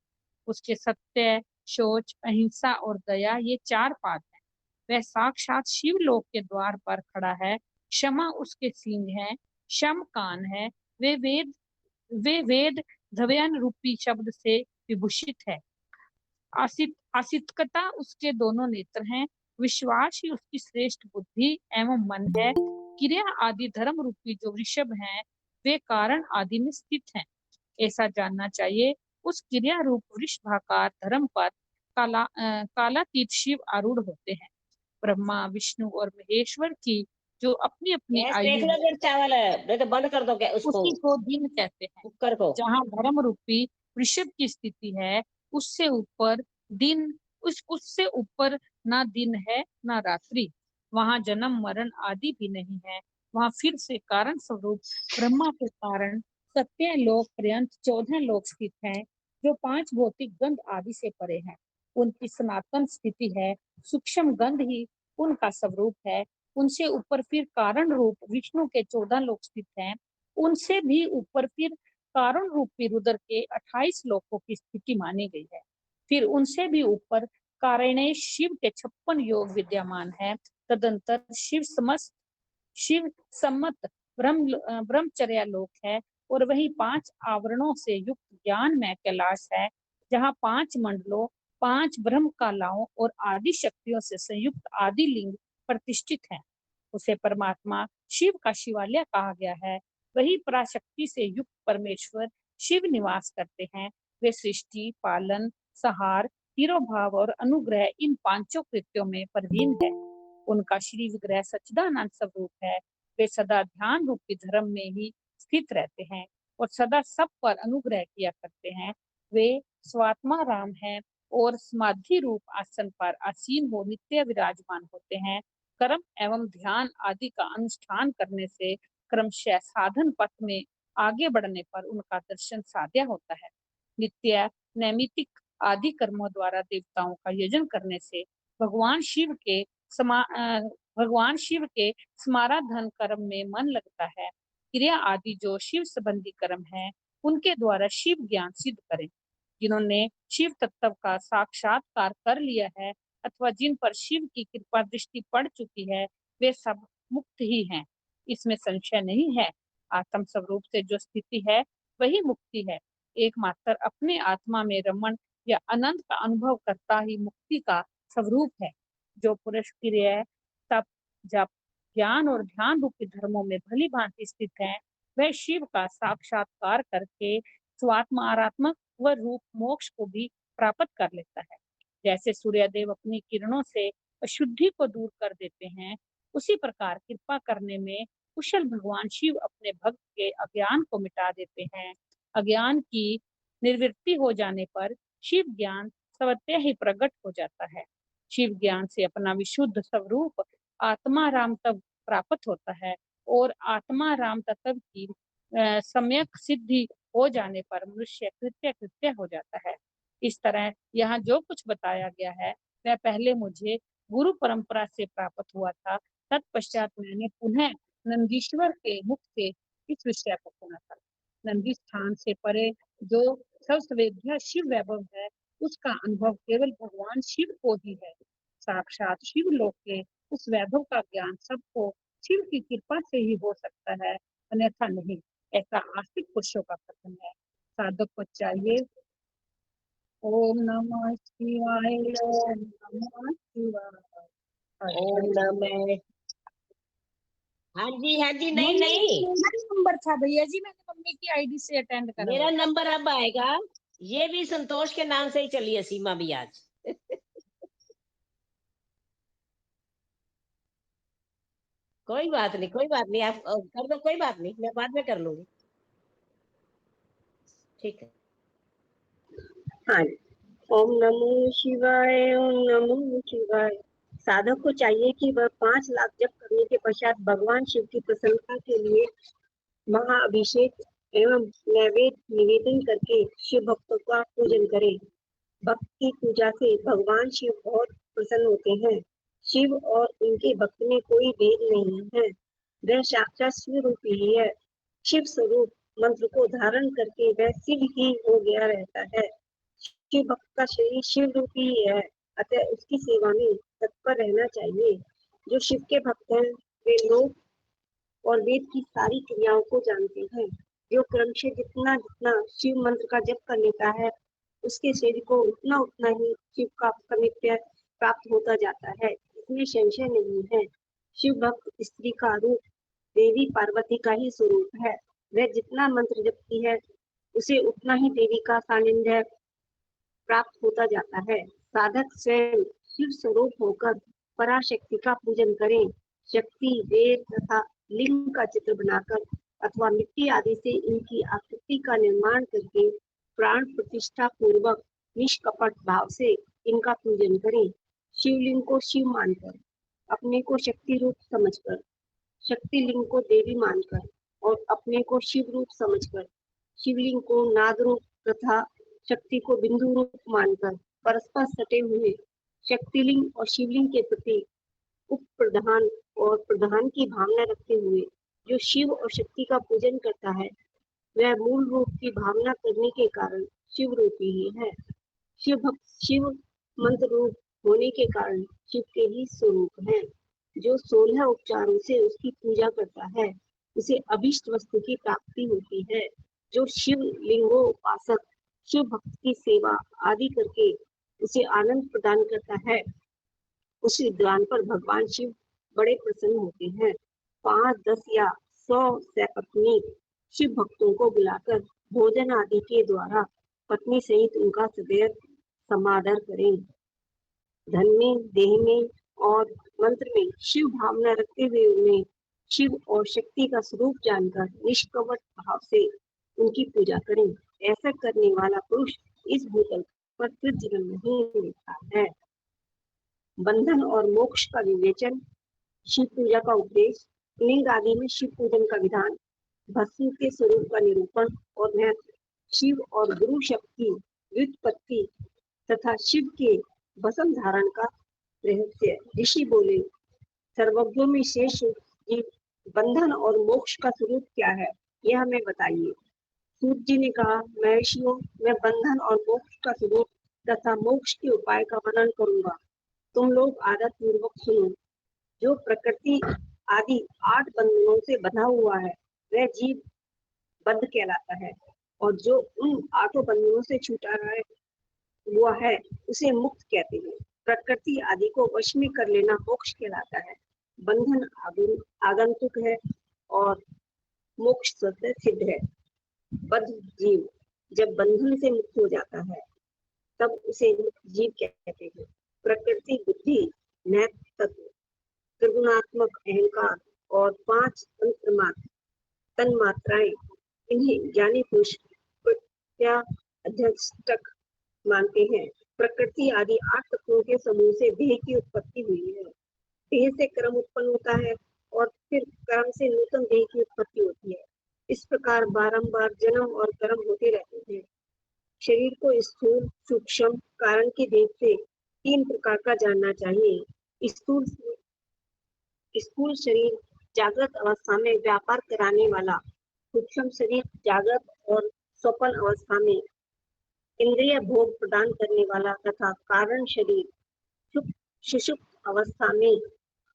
उसके सत्य, शौच, अहिंसा और दया ये चार पाद हैं। वह साक्षात शिवलोक के द्वार पर खड़ा है। क्षमा उसके सींग है, शम कान है। वे वेद वे वेद धव्यन रूपी शब्द से विभूषित है। आसितकता उसके दोनों नेत्र हैं। विश्वास ही उसकी श्रेष्ठ बुद्धि एवं मन है। क्रिया आदि धर्म रूपी जो वृषभ हैं, वे कारण आदि में स्थित हैं। ऐसा जानना चाहिए। उस क्रिया रूप वृषभाकार धर्म पर कालातीत शिव आरूढ़ होते हैं। ब्रह्मा, विष्णु और महेश्वर की जो अपनी अपनी गैस देख आयु लो, है, फिर चावल है, नहीं तो बंद कर दो क्या उसको, उसी को दिन कहते हैं। कुकर को। जहाँ धर्म रूपी वृषभ की स्थिति है, उससे ऊपर दिन उससे ऊपर ना दिन है ना रात्रि। वहां जन्म मरण आदि भी नहीं है। वहां फिर से कारण स्वरूप ब्रह्मा के कारण सत्य लोक पर्यंत 14 लोक स्थित हैं, जो 5 भौतिक गंध आदि से परे हैं। उनकी सनातन स्थिति है। सूक्ष्म गंध ही उनका स्वरूप है। उनसे ऊपर फिर कारण रूप विष्णु के 14 लोक स्थित हैं। उनसे भी ऊपर फिर कारण रूपी रुद्र के 28 लोकों की स्थिति मानी गई है। फिर उनसे भी ऊपर कारणेश शिव के 56 योग विद्यमान है। तदंतर शिव सम्मत ब्रह्मचर्या लोक है और वही 5 आवरणों से युक्त ज्ञान में कैलाश है, जहाँ 5 मंडलों, 5 ब्रह्म कालाओं और आदि शक्तियों से संयुक्त आदि लिंग प्रतिष्ठित है। उसे परमात्मा शिव का शिवालय कहा गया है। वही पराशक्ति से युक्त परमेश्वर शिव निवास करते हैं। वे सृष्टि, पालन, संहार, तिरोभाव और अनुग्रह इन पांचों कृत्यों में परवीन है। उनका श्री विग्रह सच्चिदानंद स्वरूप है। वे सदा ध्यान रूपी धर्म में ही स्थित रहते हैं और सदा सब पर अनुग्रह किया करते हैं। वे स्वात्मा राम हैं और समाधि रूप आसन पर आसीन हो नित्य विराजमान होते हैं। कर्म एवं ध्यान आदि का अनुष्ठान करने से क्रमशः साधन पथ में आगे बढ़ने पर उनका दर्शन साध्य होता है। नित्य नैमितिक आदि कर्मों द्वारा देवताओं का यजन करने से भगवान शिव के समा भगवान शिव के समाराधन कर्म में मन लगता है। क्रिया आदि जो शिव संबंधी कर्म है, उनके द्वारा शिव ज्ञान सिद्ध करें। जिन्होंने शिव तत्व का साक्षात्कार कर लिया है अथवा जिन पर शिव की कृपा दृष्टि पड़ चुकी है, वे सब मुक्त ही हैं, इसमें संशय नहीं है। आत्म स्वरूप से जो स्थिति है वही मुक्ति है। एकमात्र अपने आत्मा में रमण या अनंत का अनुभव करता ही मुक्ति का स्वरूप है। जो पुरुष क्रिया, तप, जप, ज्ञान और ध्यान रूपी धर्मों में भली भांति स्थित है, वह शिव का साक्षात्कार करके स्वात्म आरात्मक व रूप मोक्ष को भी प्राप्त कर लेता है। जैसे सूर्यदेव अपनी किरणों से अशुद्धि को दूर कर देते हैं, उसी प्रकार कृपा करने में कुशल भगवान शिव अपने भक्त के अज्ञान को मिटा देते हैं। अज्ञान की निवृत्ति हो जाने पर शिव ज्ञान स्वतः ही प्रकट हो जाता है। शिव ज्ञान से अपना विशुद्ध स्वरूप आत्मा राम तब प्राप्त होता है और आत्मा राम तत्व की सम्यक सिद्धि हो जाने पर मनुष्य कृत्य कृत्य हो जाता है। इस तरह यहाँ जो कुछ बताया गया है वह पहले मुझे गुरु परंपरा से प्राप्त हुआ था। तत्पश्चात मैंने पुनः नंदीश्वर के मुख से इस विषय को सुना था। नंदी स्थान से परे जो सर्ववेद्य शिव वैभव है, उसका अनुभव केवल भगवान शिव को ही है। साक्षात शिव लोक के उस वैभव का ज्ञान सबको शिव की कृपा से ही हो सकता है, अन्यथा नहीं। ऐसा आस्तिक पुरुषों का कथन है। साधक को चाहिए ओम नमः शिवाय, ओम नमः शिवाय। ओम नमः। हाँ जी, नहीं नहीं, नंबर था भैया जी, मैंने मम्मी की आईडी से अटेंड करा। मेरा नंबर अब आएगा। ये भी संतोष के नाम से ही चली है सीमा भी आज। कोई बात नहीं, कोई बात नहीं, आप कर दो, कोई बात नहीं, मैं बाद में कर लूंगी। ठीक है। हाँ, ओम नमो शिवाय, ओम नमो शिवाय। साधक को चाहिए कि वह 5 लाख जप करने के पश्चात भगवान शिव की प्रसन्नता के लिए महाअभिषेक एवं नैवेद्य निवेदन करके शिव भक्तों का पूजन करे। भक्त की पूजा से भगवान शिव बहुत प्रसन्न होते हैं। शिव और उनके भक्त में कोई भेद नहीं है, वह साक्षात शिव रूप ही है। शिव स्वरूप मंत्र को धारण करके वह शिव ही हो गया रहता है। शिव भक्त का शरीर शिव रूपी ही है, अतः उसकी सेवा में तत्पर रहना चाहिए। जो शिव के भक्त हैं वे लोग और वेद की सारी क्रियाओं को जानते हैं। जो क्रमशः जितना जितना शिव मंत्र का जप कर लेता है, उसके शरीर को उतना उतना ही शिव का कनित्य प्राप्त होता जाता है, इसमें संशय नहीं है। शिव भक्त स्त्री का रूप देवी पार्वती का ही स्वरूप है। वह जितना मंत्र जपती है उसे उतना ही देवी का सानिध्य प्राप्त होता जाता है। साधक स्वयं शिव स्वरूप होकर पराशक्ति का पूजन करें। शक्ति, वेद तथा लिंग का चित्र बनाकर अथवा मिट्टी आदि से इनकी आकृति का निर्माण करके प्राण प्रतिष्ठा पूर्वक निष्कपट भाव से इनका पूजन करें। शिवलिंग को शिव मानकर, अपने को शक्ति रूप समझकर, शक्ति लिंग को देवी मानकर और अपने को शिव रूप समझकर, शिवलिंग को नाद रूप तथा शक्ति को बिंदु रूप मानकर परस्पर सटे हुए शक्तिलिंग और शिवलिंग के प्रति उप प्रधान और प्रधान की भावना रखते हुए जो शिव और शक्ति का पूजन करता है, वह मूल रूप की भावना करने के कारण शिव रूपी ही है। शिव भक्त शिव मंत्र रूप होने के कारण शिव के ही स्वरूप है। जो 16 उपचारों से उसकी पूजा करता है, उसे अभिष्ट वस्तु की प्राप्ति होती है। जो शिव लिंगोपासक शिव भक्त की सेवा आदि करके उसे आनंद प्रदान करता है, उस विद्वान पर भगवान शिव बड़े प्रसन्न होते हैं। 5, 10 या 100 सपत्नी शिव भक्तों को बुलाकर भोजन आदि के द्वारा पत्नी सहित उनका सदैव समादर करें। धन में, देह में और मंत्र में शिव भावना रखते हुए उन्हें शिव और शक्ति का स्वरूप जानकर निष्कपट भाव से उनकी पूजा करें। ऐसा करने वाला पुरुष इस भूतल पर फिर जन्म नहीं लेता है। बंधन और मोक्ष का विवेचन, शिव पूजा का उपदेश, लिंग आदि में शिव पूजन का विधान, भस्म के स्वरूप का निरूपण और महत्व, शिव और गुरु शक्ति व्युत्पत्ति तथा शिव के भस्म धारण का रहस्य। ऋषि बोले, सर्वज्ञों में शेष जीव बंधन और मोक्ष का स्वरूप क्या है, यह हमें बताइए। सूत जी ने कहा, महर्षियों, मैं बंधन और मोक्ष का स्वरूप तथा मोक्ष के उपाय का वर्णन करूंगा, तुम लोग आदत पूर्वक सुनो। जो प्रकृति आदि 8 बंधनों से बंधा हुआ है, वह जीव बद्ध कहलाता है, और जो उन 8 बंधनों से छूटा हुआ है उसे मुक्त कहते हैं। प्रकृति आदि को वश में कर लेना मोक्ष कहलाता है। बंधन आगंतुक है और मोक्ष स्वतः सिद्ध है। बद्ध जीव जब बंधन से मुक्त हो जाता है तब उसे मुक्त जीव कहते हैं। प्रकृति, बुद्धि, नैतिक तत्व, त्रिगुणात्मक अहंकार और 5 तन्मात्राएं, इन्हें ज्ञानी पुरुष प्रत्याध्यष्टक मानते हैं। प्रकृति आदि 8 तत्वों के समूह से देह की उत्पत्ति हुई है। देह से कर्म उत्पन्न होता है और फिर कर्म से नूतन देह की उत्पत्ति होती है। इस प्रकार बारंबार जन्म और कर्म होते रहते हैं। शरीर को स्थूल, सूक्ष्म, कारण की देख से 3 प्रकार का जानना चाहिए। स्थूल शरीर जागृत अवस्था में व्यापार कराने वाला, सूक्ष्म शरीर जागृत और स्वप्न अवस्था में इंद्रिय भोग प्रदान करने वाला तथा कारण शरीर सुषुप्त अवस्था में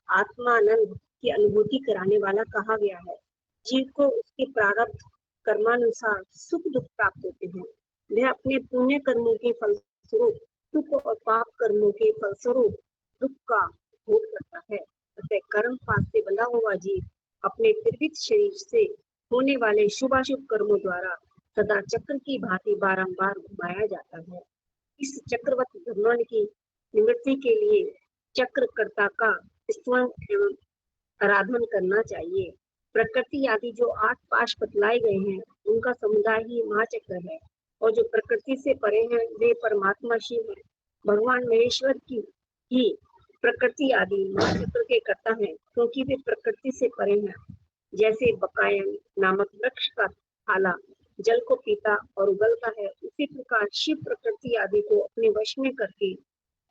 आत्मानंद की अनुभूति कराने वाला कहा गया है। जीव को उसके प्रारब्ध कर्मानुसार सुख दुख प्राप्त होते हैं। वह अपने पुण्य कर्मों के फलस्वरूप सुख और पाप कर्मों के फलस्वरूप दुख का भोग करता है। अतः कर्म पाप से बंधा हुआ जीव अपने त्रिविध शरीर से होने वाले शुभाशुभ कर्मों द्वारा सदा चक्र की भांति बारंबार घुमाया जाता है। इस चक्रवत भ्रमण की निवृत्ति के लिए चक्रकर्ता का स्तवन एवं आराधन करना चाहिए। प्रकृति आदि जो 8 पाश बतलाए गए हैं उनका समुदाय ही महाचक्र है, और जो प्रकृति से परे हैं वे परमात्मा शिव है। भगवान महेश्वर की ही प्रकृति आदि महाचक्र के कर्ता हैं, क्योंकि वे प्रकृति से परे हैं। जैसे बकायन नामक वृक्ष का थाला जल को पीता और उगलता है, उसी प्रकार शिव प्रकृति आदि को अपने वश में करके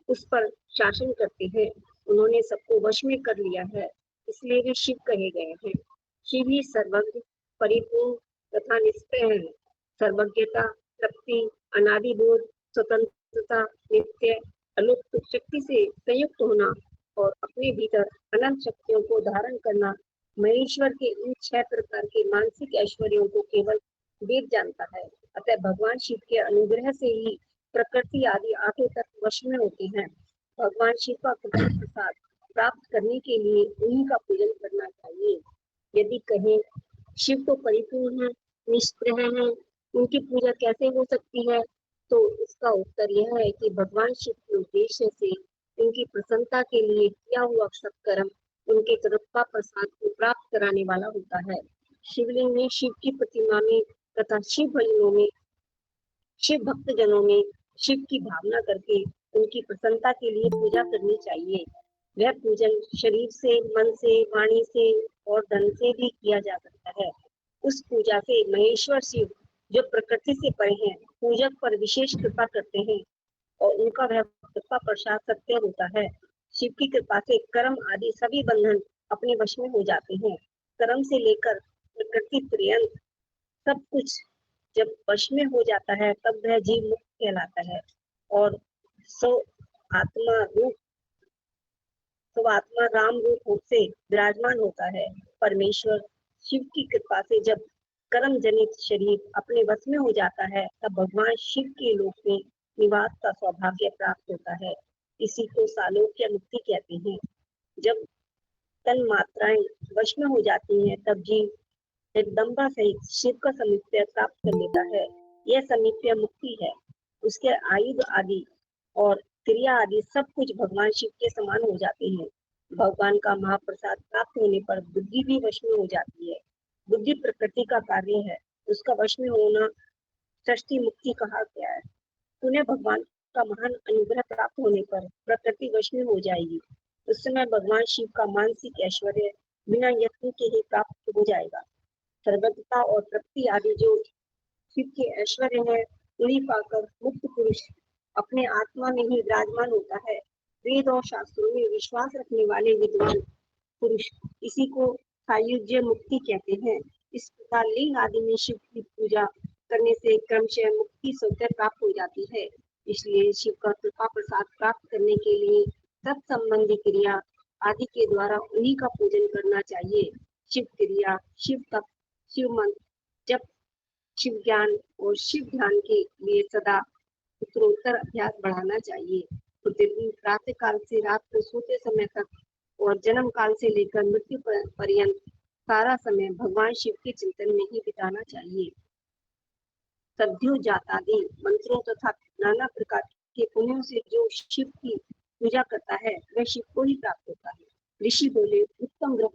उस पर शासन करते हैं। उन्होंने सबको वश में कर लिया है, इसलिए वे शिव कहे गए हैं। शिव ही सर्वज्ञ, परिपूर्ण तथा निष्प्रह है। सर्वज्ञता, शक्ति, अनादिबोध, स्वतंत्रता, नित्य अलुप्त शक्ति से संयुक्त होना और अपने भीतर अनंत शक्तियों को धारण करना, महेश्वर के इन 6 प्रकार के मानसिक ऐश्वर्यों को केवल वेद जानता है। अतः भगवान शिव के अनुग्रह से ही प्रकृति आदि 8 तत्व वश में होते हैं। भगवान शिव का कृपा प्रसाद प्राप्त करने के लिए उन्हीं का पूजन करना चाहिए। यदि कहें शिव तो परिपूर्ण है, निष्प्रह है, उनकी पूजा कैसे हो सकती है, तो इसका उत्तर यह है कि भगवान शिव के उद्देश्य से उनकी प्रसन्नता के लिए किया हुआ सत्कर्म उनके कृपा प्रसाद को प्राप्त कराने वाला होता है। शिवलिंग में, शिव की प्रतिमा में तथा शिव भजनों में, शिव भक्त जनों में शिव की भावना करके उनकी प्रसन्नता के लिए पूजा करनी चाहिए। वह पूजन शरीर से, मन से, वाणी से और धन से भी किया जा सकता है। उस पूजा से महेश्वर शिव जो प्रकृति से परे हैं, पूजक पर विशेष कृपा करते हैं और उनका वह कृपा प्रसाद सत्य होता है। शिव की कृपा से कर्म आदि सभी बंधन अपने वश में हो जाते हैं। कर्म से लेकर प्रकृति पर्यंत सब कुछ जब वश में हो जाता है तब वह जीव मुक्त कहलाता है और सो आत्मा राम रूप से विराजमान होता है। परमेश्वर शिव की कृपा से जब कर्म जनित शरीर अपने वश में हो जाता है तब भगवान शिव के लोक में निवास का सौभाग्य प्राप्त होता है। इसी को सालोक्य मुक्ति कहते हैं। जब तन मात्राएं वश में हो जाती हैं तब जीव जगदम्बा सहित शिव का समीप्य प्राप्त कर लेता है। यह समीप्य मुक्ति है। उसके आयुध आदि और क्रिया आदि सब कुछ भगवान शिव के समान हो जाते हैं। भगवान का महाप्रसाद प्राप्त होने पर बुद्धि भी वश में हो जाती है। बुद्धि प्रकृति का कार्य है, उसका वश में होना सृष्टि मुक्ति कहा गया है। पुनः भगवान का महान अनुग्रह प्राप्त होने पर प्रकृति वश में हो जाएगी। उस समय भगवान शिव का मानसिक ऐश्वर्य बिना यत्न के ही प्राप्त हो जाएगा। सर्वज्ञता और तृप्ति आदि जो शिव के ऐश्वर्य है, उन्हीं पाकर मुक्त पुरुष अपने आत्मा में ही विराजमान होता है। वेद और शास्त्रों में विश्वास रखने वाले विद्वान पुरुष इसी को सायुज्य मुक्ति कहते हैं। इस प्रकार लिंग आदि में शिव की पूजा करने से क्रमशः मुक्ति स्वतः प्राप्त हो जाती है। इसलिए शिव का कृपा प्रसाद प्राप्त करने के लिए तत्संबंधी क्रिया आदि के द्वारा उन्हीं का पूजन करना चाहिए। शिव क्रिया, शिव तप, शिव मंत्र जप शिव ज्ञान और शिव ध्यान के लिए सदा उत्तरोत्तर अभ्यास बढ़ाना चाहिए। प्रतिदिन प्रातः काल से रात को सोते समय तक और जन्म काल से लेकर मृत्यु पर्यंत सारा समय भगवान शिव के चिंतन में ही बिताना चाहिए। सद्यो जातादि मंत्रों तथा नाना प्रकार के पुण्यों से जो शिव की पूजा करता है वह शिव को ही प्राप्त होता है। ऋषि बोले उत्तम ग्रह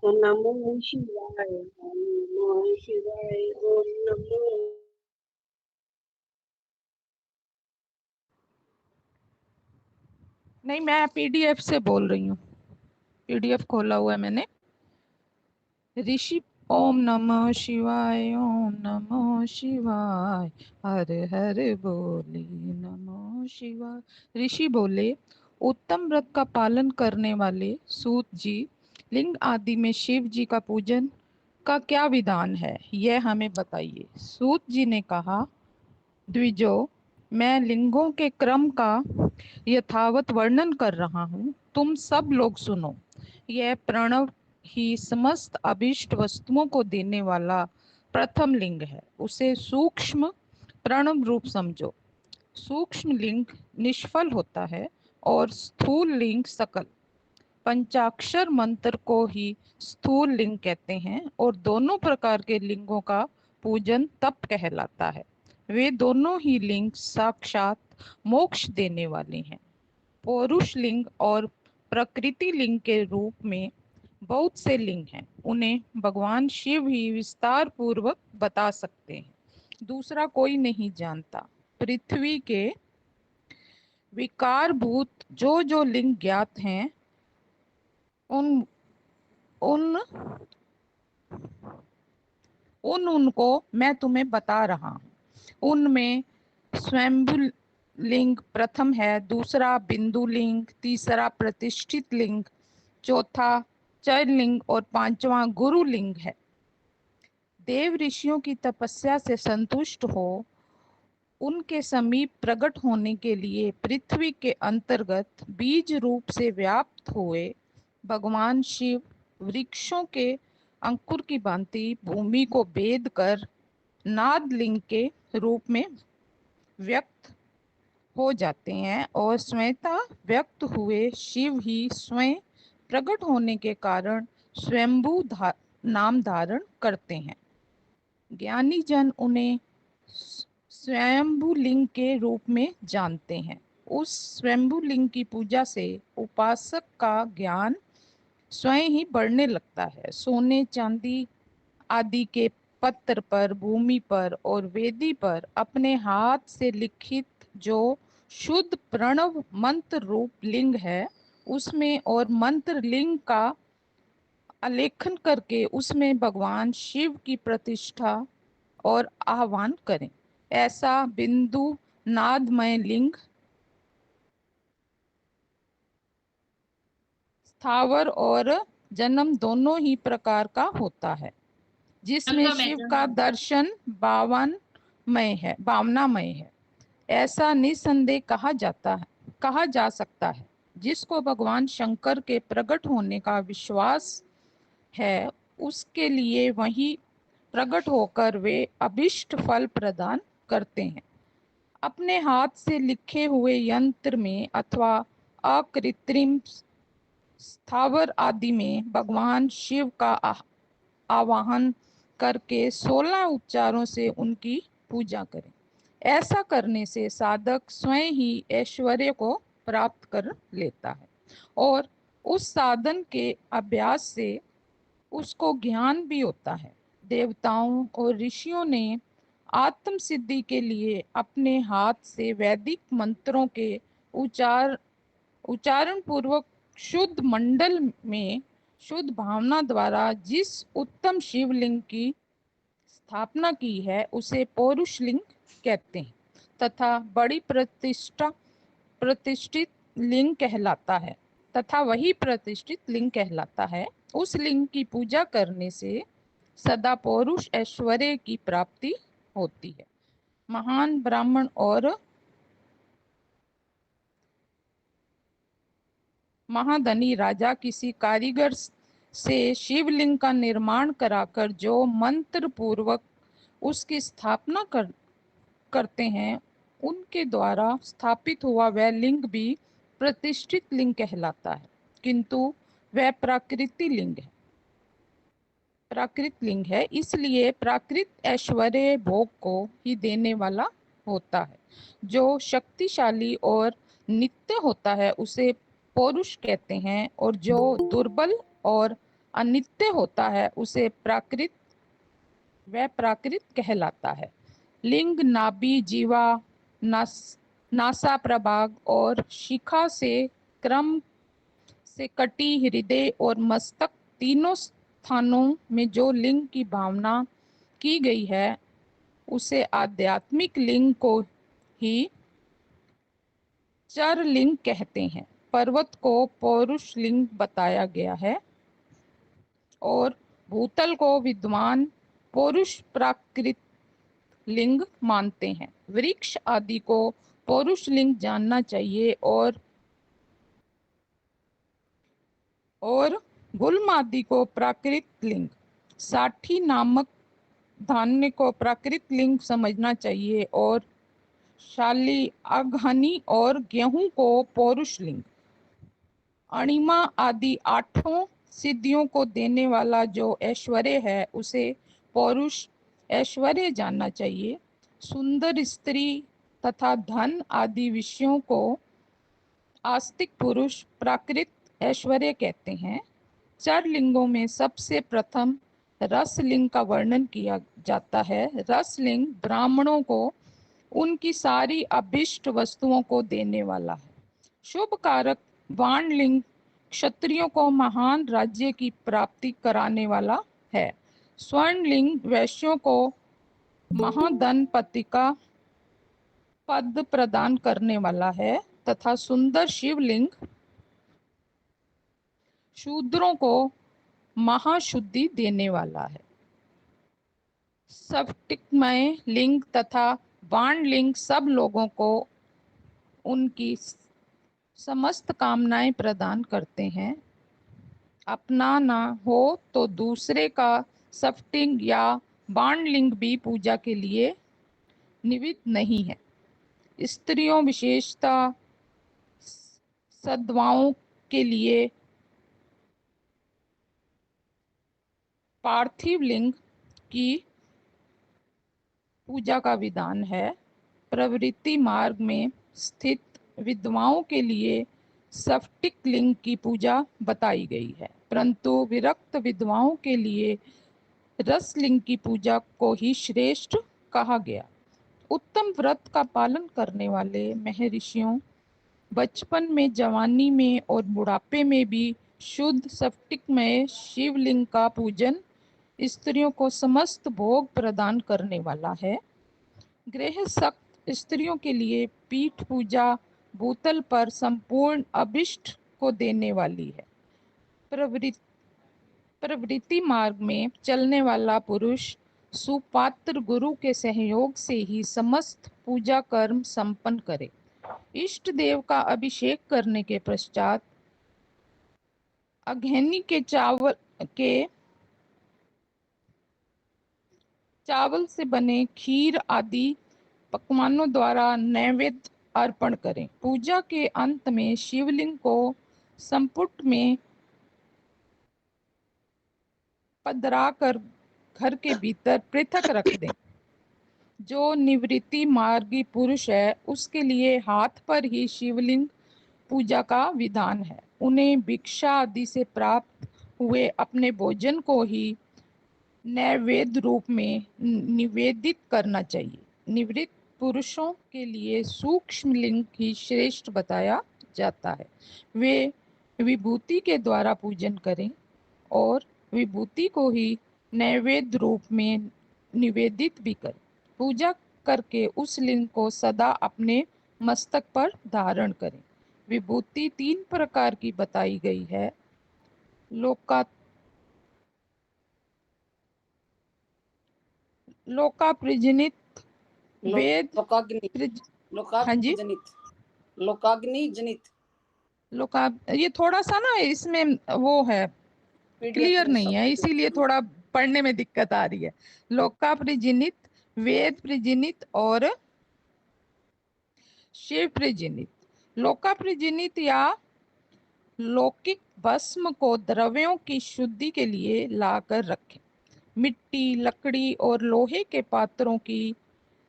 ओम नमो शिवाय ओम नमो शिवाय ओम नमो। नहीं, मैं पीडीएफ से बोल रही हूँ, पीडीएफ खोला हुआ है मैंने। ऋषि ओम नमः शिवाय ओम नमः शिवाय हर हर बोले नमः शिवाय। ऋषि बोले उत्तम व्रत का पालन करने वाले सूत जी, लिंग आदि में शिव जी का पूजन का क्या विधान है, यह हमें बताइए। सूत जी ने कहा, द्विजो, मैं लिंगों के क्रम का यथावत वर्णन कर रहा हूँ, तुम सब लोग सुनो। यह प्रणव ही समस्त अभिष्ट वस्तुओं को देने वाला प्रथम लिंग है, उसे सूक्ष्म प्रणव रूप समझो। सूक्ष्म लिंग निष्फल होता है और स्थूल लिंग सकल। पंचाक्षर मंत्र को ही स्थूल लिंग कहते हैं और दोनों प्रकार के लिंगों का पूजन तप कहलाता है। वे दोनों ही लिंग साक्षात मोक्ष देने वाले हैं। पौरुष लिंग और प्रकृति लिंग के रूप में बहुत से लिंग हैं, उन्हें भगवान शिव ही विस्तार पूर्वक बता सकते हैं, दूसरा कोई नहीं जानता। पृथ्वी के विकारभूत जो जो लिंग ज्ञात हैं उन उन उन उनको मैं तुम्हें बता रहा हूँ। उनमें स्वयंभू लिंग प्रथम है, दूसरा बिंदु लिंग, तीसरा प्रतिष्ठित लिंग, चौथा चर लिंग और पांचवा गुरु लिंग है। देव ऋषियों की तपस्या से संतुष्ट हो उनके समीप प्रकट होने के लिए पृथ्वी के अंतर्गत बीज रूप से व्याप्त हुए भगवान शिव वृक्षों के अंकुर की भांति भूमि को भेद कर नाद लिंग के रूप में व्यक्त हो जाते हैं और स्वयंता व्यक्त हुए शिव ही स्वयं प्रकट होने के कारण स्वयंभू नाम धारण करते हैं। ज्ञानी जन उन्हें स्वयंभू लिंग के रूप में जानते हैं। उस स्वयंभू लिंग की पूजा से उपासक का ज्ञान स्वयं ही बढ़ने लगता है। सोने चांदी आदि के पत्थर पर, भूमि पर और वेदी पर अपने हाथ से लिखित जो शुद्ध प्रणव मंत्र रूप लिंग है, उसमें और मंत्र लिंग का आलेखन करके उसमें भगवान शिव की प्रतिष्ठा और आह्वान करें। ऐसा बिंदु नादमय लिंग स्थावर और जन्म दोनों ही प्रकार का होता है, जिसमें शिव का दर्शन भावनामय है। ऐसा निसंदेह कहा जा सकता है। जिसको भगवान शंकर के प्रकट होने का विश्वास है, उसके लिए वही प्रकट होकर वे अभिष्ट फल प्रदान करते हैं। अपने हाथ से लिखे हुए यंत्र में अथवा अकृत्रिम स्थावर आदि में भगवान शिव का आवाहन करके 16 उपचारों से उनकी पूजा करें। ऐसा करने से साधक स्वयं ही ऐश्वर्य को प्राप्त कर लेता है और उस साधन के अभ्यास से उसको ज्ञान भी होता है। देवताओं और ऋषियों ने आत्म सिद्धि के लिए अपने हाथ से वैदिक मंत्रों के उच्चारण पूर्वक शुद्ध मंडल में शुद्ध भावना द्वारा जिस उत्तम शिवलिंग की स्थापना की है, उसे पौरुष लिंग कहते हैं तथा बड़ी प्रतिष्ठित लिंग कहलाता है। उस लिंग की पूजा करने से सदा पौरुष ऐश्वर्य की प्राप्ति होती है। महान ब्राह्मण और महाधनी राजा किसी कारीगर से शिवलिंग का निर्माण कराकर जो मंत्र पूर्वक उसकी स्थापना करते हैं उनके द्वारा स्थापित हुआ वह लिंग भी प्रतिष्ठित लिंग कहलाता है, किंतु वह प्राकृत लिंग है, इसलिए प्राकृत ऐश्वर्य भोग को ही देने वाला होता है। जो शक्तिशाली और नित्य होता है उसे पौरुष कहते हैं, और जो दुर्बल और अनित्य होता है उसे प्राकृत कहलाता है। लिंग नाभि, जीवा, नासा प्रभाग और शिखा से क्रम से कटी, हृदय और मस्तक तीनों स्थानों में जो लिंग की भावना की गई है उसे आध्यात्मिक लिंग को ही चर लिंग कहते हैं। पर्वत को पौरुष लिंग बताया गया है और भूतल को विद्वान पौरुष प्राकृत लिंग मानते हैं। वृक्ष आदि को पौरुष लिंग जानना चाहिए और गुल्म आदि को प्राकृत लिंग, साठी नामक धान्य को प्राकृत लिंग समझना चाहिए और शाली, अघनी और गेहूं को पौरुष लिंग। अणिमा आदि आठों सिद्धियों को देने वाला जो ऐश्वर्य है उसे पौरुष ऐश्वर्य जानना चाहिए। सुंदर स्त्री तथा धन आदि विषयों को आस्तिक पुरुष प्राकृत ऐश्वर्य कहते हैं। चार लिंगों में सबसे प्रथम रस लिंग का वर्णन किया जाता है। रस लिंग ब्राह्मणों को उनकी सारी अभिष्ट वस्तुओं को देने वाला है। शुभ कारक वाण लिंग क्षत्रियों को महान राज्य की प्राप्ति कराने वाला है। स्वर्ण लिंग वैश्यों को महाधनपति का पद प्रदान करने वाला है तथा सुंदर शिवलिंग शूद्रों को महाशुद्धि देने वाला है। स्फटिकमय लिंग तथा बाण लिंग सब लोगों को उनकी समस्त कामनाएं प्रदान करते हैं। अपना ना हो तो दूसरे का स्फटिक या बाण लिंग भी पूजा के लिए निमित्त नहीं है। स्त्रियों विशेषतः सद्भावों के लिए पार्थिव लिंग की पूजा का विधान है। प्रवृत्ति मार्ग में स्थित विधवाओं के लिए स्फटिक लिंग की पूजा बताई गई है, परंतु विरक्त विधवाओं के लिए रस लिंग की पूजा को ही श्रेष्ठ कहा गया। उत्तम व्रत का पालन करने वाले महर्षियों बचपन में, जवानी में और बुढ़ापे में भी शुद्ध स्फटिकमय शिवलिंग का पूजन स्त्रियों को समस्त भोग प्रदान करने वाला है। गृहस्थ स्त्रियों के लिए पीठ पूजा भूतल पर संपूर्ण अभिष्ट को देने वाली है। प्रवृत्ति मार्ग में चलने वाला पुरुष सुपात्र गुरु के सहयोग से ही समस्त पूजा कर्म संपन्न करे। इष्ट देव का अभिषेक करने के पश्चात अघैनी के चावल से बने खीर आदि पकवानों द्वारा नैवेद्य अर्पण करें। पूजा के अंत में शिवलिंग को संपुट में पधरा कर घर के भीतर पृथक रख दें। जो निवृत्ति मार्गी पुरुष है उसके लिए हाथ पर ही शिवलिंग पूजा का विधान है। उन्हें भिक्षा आदि से प्राप्त हुए अपने भोजन को ही नैवेद्य रूप में निवेदित करना चाहिए। निवृत्त पुरुषों के लिए सूक्ष्म लिंग ही श्रेष्ठ बताया जाता है। वे विभूति के द्वारा पूजन करें और विभूति को ही नैवेद्य रूप में निवेदित भी करें। पूजा करके उस लिंग को सदा अपने मस्तक पर धारण करें। विभूति 3 प्रकार की बताई गई है। लोकाप्रजनित, वेद, हाँ जी, लोकाग्नि जनित। ये थोड़ा सा ना इसमें वो है, क्लियर नहीं है, इसीलिए थोड़ा पढ़ने में दिक्कत आ रही है। लोकाप्रजनित, वेद प्रजनित और शिव प्रजनित। लोका प्रजनित या लौकिक भस्म को द्रव्यों की शुद्धि के लिए लाकर रखें। मिट्टी, लकड़ी और लोहे के पात्रों की,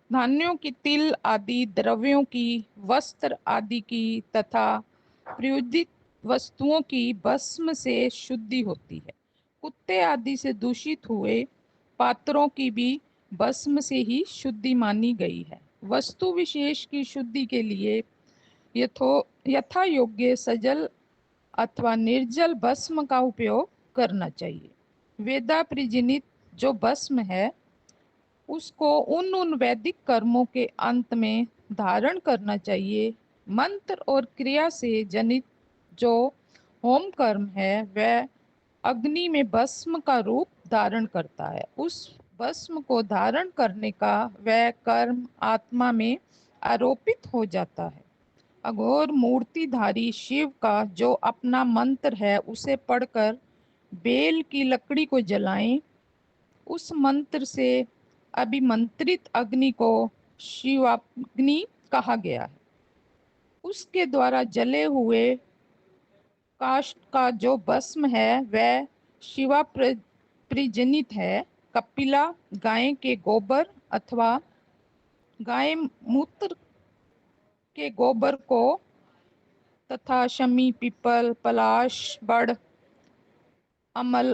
धान्यों की तिल आदि द्रव्यों की, वस्त्र आदि की तथा प्रयुक्त वस्तुओं की भस्म से शुद्धि होती है। कुत्ते आदि से दूषित हुए पात्रों की भी भस्म से ही शुद्धि मानी गई है। वस्तु विशेष की शुद्धि के लिए यथा योग्य सजल अथवा निर्जल भस्म का उपयोग करना चाहिए। वेदा प्रजनित जो भस्म है उसको उन वैदिक कर्मों के अंत में धारण करना चाहिए। मंत्र और क्रिया से जनित जो होम कर्म है वह अग्नि में भस्म का रूप धारण करता है। उस भस्म को धारण करने का वह कर्म आत्मा में आरोपित हो जाता है। अघोर मूर्तिधारी शिव का जो अपना मंत्र है उसे पढ़कर बेल की लकड़ी को जलाएं। उस मंत्र से अभिमंत्रित अग्नि को शिवाग्नि कहा गया है। उसके द्वारा जले हुए काष्ठ का जो भस्म है वह शिवा प्रजनित है। कपिला गाय के गोबर अथवा गाय मूत्र के गोबर को तथा शमी, पीपल, पलाश, बड़, अमल,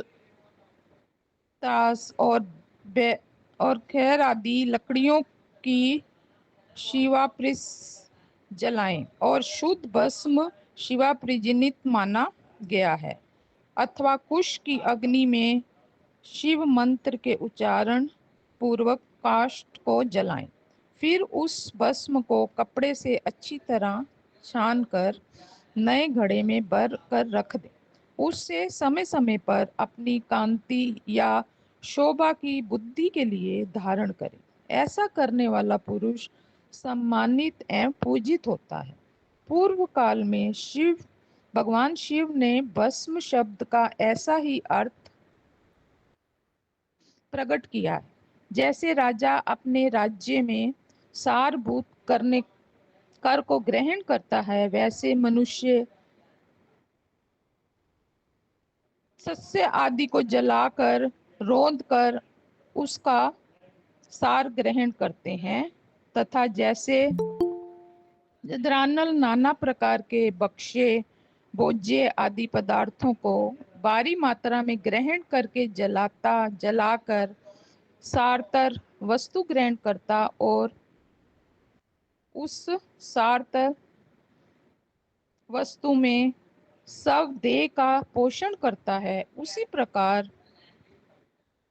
तास और खैर आदि लकड़ियों की शिवाप्रिस जलाएं और शुद्ध भस्म शिवाप्रिजनित माना गया है। अथवा कुश की अग्नि में शिव मंत्र के उच्चारण पूर्वक काष्ठ को जलाएं। फिर उस भस्म को कपड़े से अच्छी तरह छान कर नए घड़े में भर कर रख दें। उससे समय समय पर अपनी कांति या शोभा की बुद्धि के लिए धारण करें। ऐसा करने वाला पुरुष सम्मानित एवं पूजित होता है। पूर्व काल में भगवान शिव ने भस्म शब्द का ऐसा ही अर्थ प्रकट किया है। जैसे राजा अपने राज्य में सारभूत कर को ग्रहण करता है, वैसे मनुष्य सस्य आदि को जलाकर रोंद कर उसका सार ग्रहण करते हैं। तथा जैसे जदरानल नाना प्रकार के बक्से, भोज्य आदि पदार्थों को भारी मात्रा में ग्रहण करके जलाकर सारतर वस्तु ग्रहण करता और उस सारतर वस्तु में सब देह का पोषण करता है, उसी प्रकार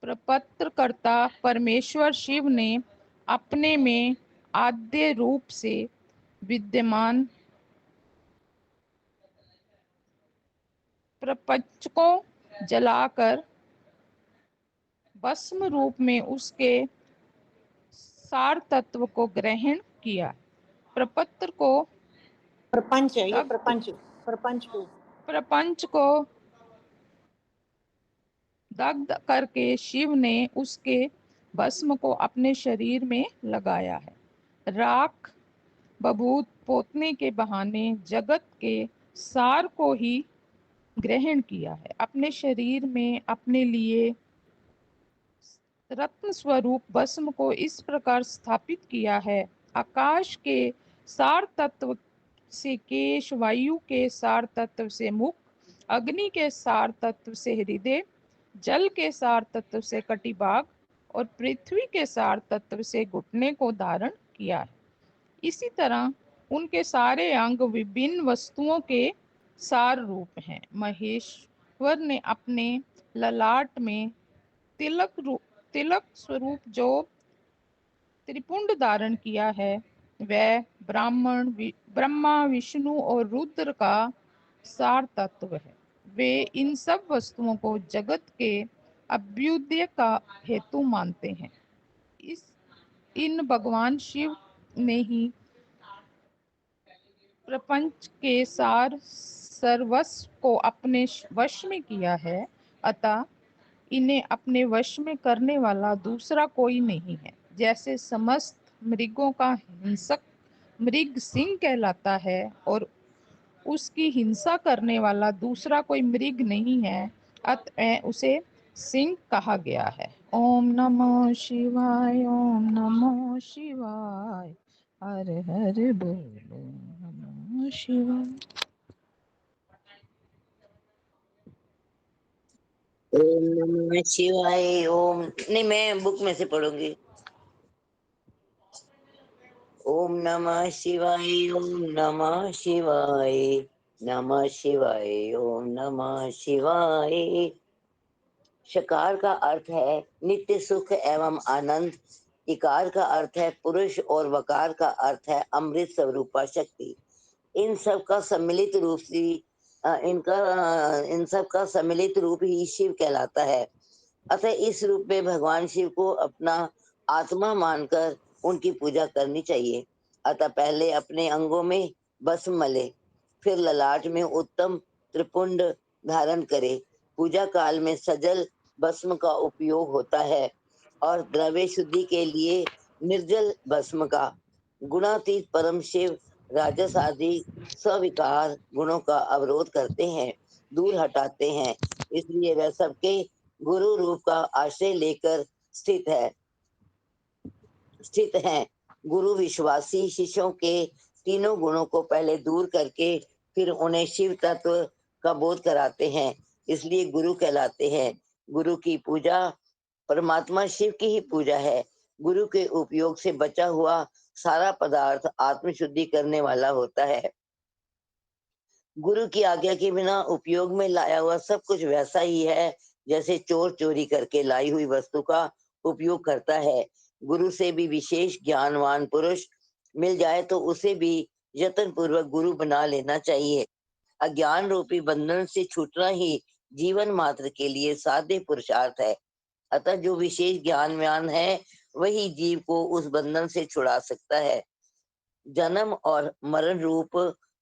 प्रपत्रकर्ता परमेश्वर शिव ने अपने में आद्य रूप से विद्यमान प्रपंच को जलाकर भस्म रूप में उसके सार तत्व को ग्रहण किया। प्रपत्र को प्रपंच है ये, प्रपंच को दग्ध करके शिव ने उसके भस्म को अपने शरीर में लगाया है। राख बभूत पोतने के बहाने जगत के सार को ही ग्रहण किया है। अपने शरीर में अपने लिए रत्न स्वरूप भस्म को इस प्रकार स्थापित किया है। आकाश के सार तत्व से केश, वायु के सार तत्व से मुख, अग्नि के सार तत्व से हृदय, जल के सार तत्व से कटिभाग और पृथ्वी के सार तत्व से घुटने को धारण किया है। इसी तरह उनके सारे अंग विभिन्न वस्तुओं के सार रूप हैं। महेश्वर ने अपने ललाट में तिलक स्वरूप जो त्रिपुंड धारण किया है वह ब्रह्मा, विष्णु और रुद्र का सार तत्व है। वे इन सब वस्तुओं को जगत के अभ्युदय का हेतु मानते हैं। इन भगवान शिव ने ही प्रपंच के सार सर्वस्व को अपने वश में किया है, अतः इन्हें अपने वश में करने वाला दूसरा कोई नहीं है। जैसे समस्त मृगों का हिंसक मृग सिंह कहलाता है और उसकी हिंसा करने वाला दूसरा कोई मृग नहीं है, अतः उसे सिंह कहा गया है। ओम नमः शिवाय, ओम नमः शिवाय, हर हर बोलो नमः शिवाय। ओम नमः शिवाय। ओम नहीं, मैं बुक में से पढ़ूंगी। ओम नमः शिवाय, ओम नमः शिवाय, नमः शिवाय, ओम नमः शिवाय। शकार का अर्थ है नित्य सुख एवं आनंद, इकार का अर्थ है पुरुष और वकार का अर्थ है अमृत स्वरूपा शक्ति। इन सब का सम्मिलित रूप से इन सब का सम्मिलित रूप ही शिव कहलाता है। अतः इस रूप में भगवान शिव को अपना आत्मा मानकर उनकी पूजा करनी चाहिए। अतः पहले अपने अंगों में भस्म मले, फिर ललाट में उत्तम त्रिपुंड धारण करे। पूजा काल में सजल भस्म का उपयोग होता है और द्रव्य शुद्धि के लिए निर्जल भस्म का। गुणातीत परम शिव राजस आदि स्विकार गुणों का अवरोध करते हैं, दूर हटाते हैं। इसलिए वह सबके गुरु रूप का आश्रय लेकर स्थित हैं। गुरु विश्वासी शिष्यों के तीनों गुणों को पहले दूर करके फिर उन्हें शिव तत्व का बोध कराते हैं, इसलिए गुरु कहलाते हैं। गुरु की पूजा परमात्मा शिव की ही पूजा है। गुरु के उपयोग से बचा हुआ सारा पदार्थ आत्मशुद्धि करने वाला होता है। गुरु की आज्ञा के बिना उपयोग में लाया हुआ सब कुछ वैसा ही है जैसे चोर चोरी करके लाई हुई वस्तु का उपयोग करता है। गुरु से भी विशेष ज्ञानवान पुरुष मिल जाए तो उसे भी यत्न पूर्वक गुरु बना लेना चाहिए। अज्ञान रूपी बंधन से छूटना ही जीवन मात्र के लिए साध्य पुरुषार्थ है। अतः जो विशेष ज्ञानवान है वही जीव को उस बंधन से छुड़ा सकता है। जन्म और मरण रूप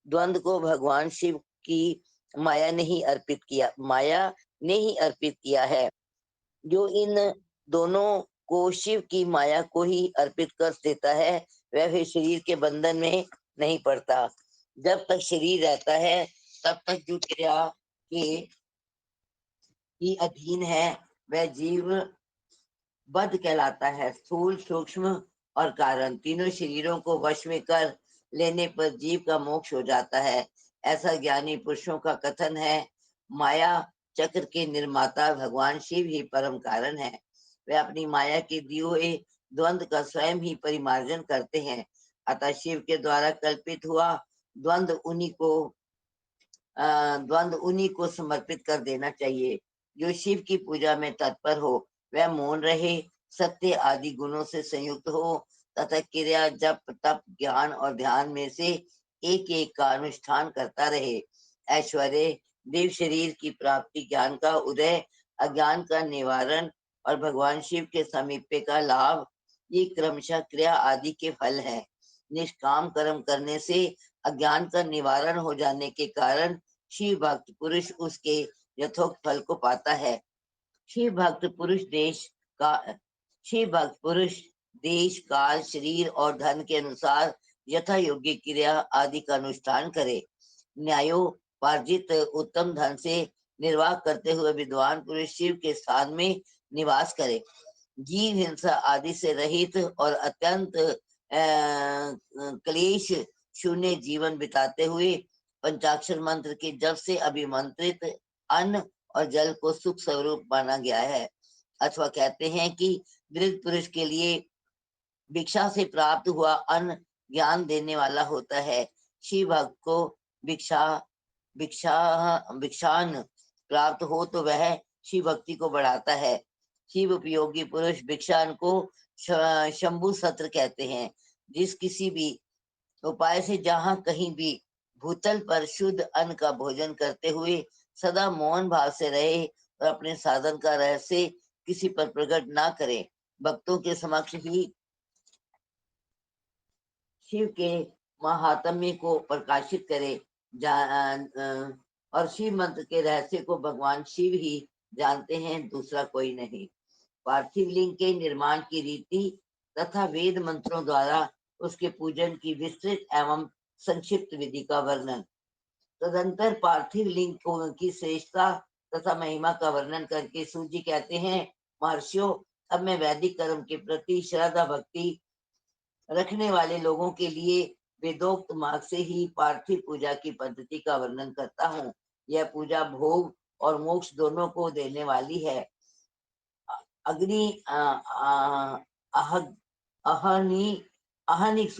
द्वंद्व को भगवान शिव की माया ने ही अर्पित किया है। जो इन दोनों को शिव की माया को ही अर्पित कर देता है वह फिर शरीर के बंधन में नहीं पड़ता। जब तक शरीर रहता है तब तक जो क्रिया के अधीन है वह जीव बद्ध कहलाता है। स्थूल, सूक्ष्म और कारण तीनों शरीरों को वश में कर लेने पर जीव का मोक्ष हो जाता है, ऐसा ज्ञानी पुरुषों का कथन है। माया चक्र के निर्माता भगवान शिव ही परम कारण है। वे अपनी माया के दिए हुए द्वंद्व का स्वयं ही परिमार्जन करते हैं। अतः शिव के द्वारा कल्पित हुआ द्वंद्व उन्हीं को समर्पित कर देना चाहिए। जो शिव की पूजा में तत्पर हो वह मौन रहे, सत्य आदि गुणों से संयुक्त हो तथा क्रिया, जप, तप, ज्ञान और ध्यान में से एक एक का अनुष्ठान करता रहे। ऐश्वर्य, देव शरीर की प्राप्ति, ज्ञान का उदय, अज्ञान का निवारण और भगवान शिव के समीपे का लाभ, ये क्रमशः क्रिया आदि के फल है। निष्काम कर्म करने से अज्ञान का निवारण हो जाने के कारण शिव भक्त पुरुष उसके यथोक्त फल को पाता है। शिव भक्त पुरुष देश, काल, शरीर और धन के अनुसार यथा योग्य क्रिया आदि का अनुष्ठान करे। न्यायोपार्जित उत्तम धन से निर्वाह करते हुए विद्वान पुरुष शिव के स्थान में निवास करे। जीव हिंसा आदि से रहित और अत्यंत क्लेश शून्य जीवन बिताते हुए पंचाक्षर मंत्र के जप से अभिमंत्रित अन्न और जल को सुख स्वरूप माना गया है। अथवा कहते हैं कि वृद्ध पुरुष के लिए भिक्षा से प्राप्त हुआ अन्न ज्ञान देने वाला होता है। शिव भक्त को भिक्षान प्राप्त हो तो वह शिव भक्ति को बढ़ाता है। शिव उपयोगी पुरुष भिक्षान को शंभु सत्र कहते हैं। जिस किसी भी उपाय से जहाँ कहीं भी भूतल पर शुद्ध अन्न का भोजन करते हुए सदा मौन भाव से रहे और अपने साधन का रहस्य किसी पर प्रकट ना करे, भक्तों के समक्ष ही शिव के महात्म्य को प्रकाशित करे और शिव मंत्र के रहस्य को भगवान शिव ही जानते हैं, दूसरा कोई नहीं। पार्थिव लिंग के निर्माण की रीति तथा वेद मंत्रों द्वारा उसके पूजन की विस्तृत एवं संक्षिप्त विधि का वर्णन। तदंतर पार्थिव लिंग की श्रेष्ठता तथा महिमा का वर्णन करके सूत जी कहते हैं, महर्षियों, अब मैं वैदिक कर्म के प्रति श्रद्धा भक्ति रखने वाले लोगों के लिए वेदोक्त मार्ग से ही पार्थिव पूजा की पद्धति का वर्णन करता हूँ। यह पूजा भोग और मोक्ष दोनों को देने वाली है। अग्नि आहनिक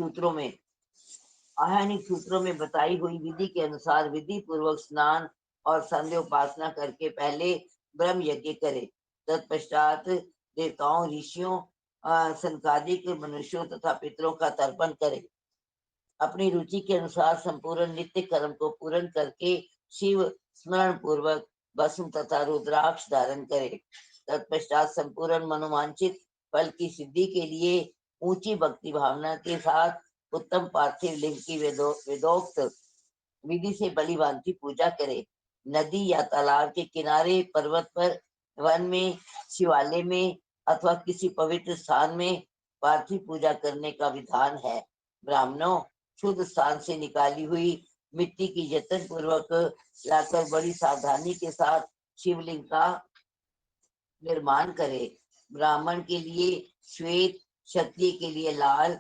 सूत्रों में बताई हुई विधि के अनुसार विधि पूर्वक स्नान और संध्या उपासना करके पहले ब्रह्म यज्ञ करे। तत्पश्चात देवताओं, ऋषियों, संकादिक मनुष्यों तथा पितरों का तर्पण करे। अपनी रुचि के अनुसार संपूर्ण नित्य कर्म को पूर्ण करके शिव स्मरण पूर्वक भस्म तथा रुद्राक्ष धारण करे। तत्पश्चात संपूर्ण मनोवांछित फल की सिद्धि के लिए ऊंची भक्ति भावना के साथ उत्तम पार्थिव लिंग की वेदोक्त विधि से बलि भांति पूजा करे। नदी या तालाब के किनारे, पर्वत पर, वन में, शिवालय में अथवा किसी पवित्र स्थान में पार्थिव पूजा करने का विधान है। ब्राह्मणों, शुद्ध स्थान से निकाली हुई मिट्टी की यत्न पूर्वक लाकर बड़ी सावधानी के साथ शिवलिंग का निर्माण करे। ब्राह्मण के लिए श्वेत, क्षत्रिय के लिए लाल,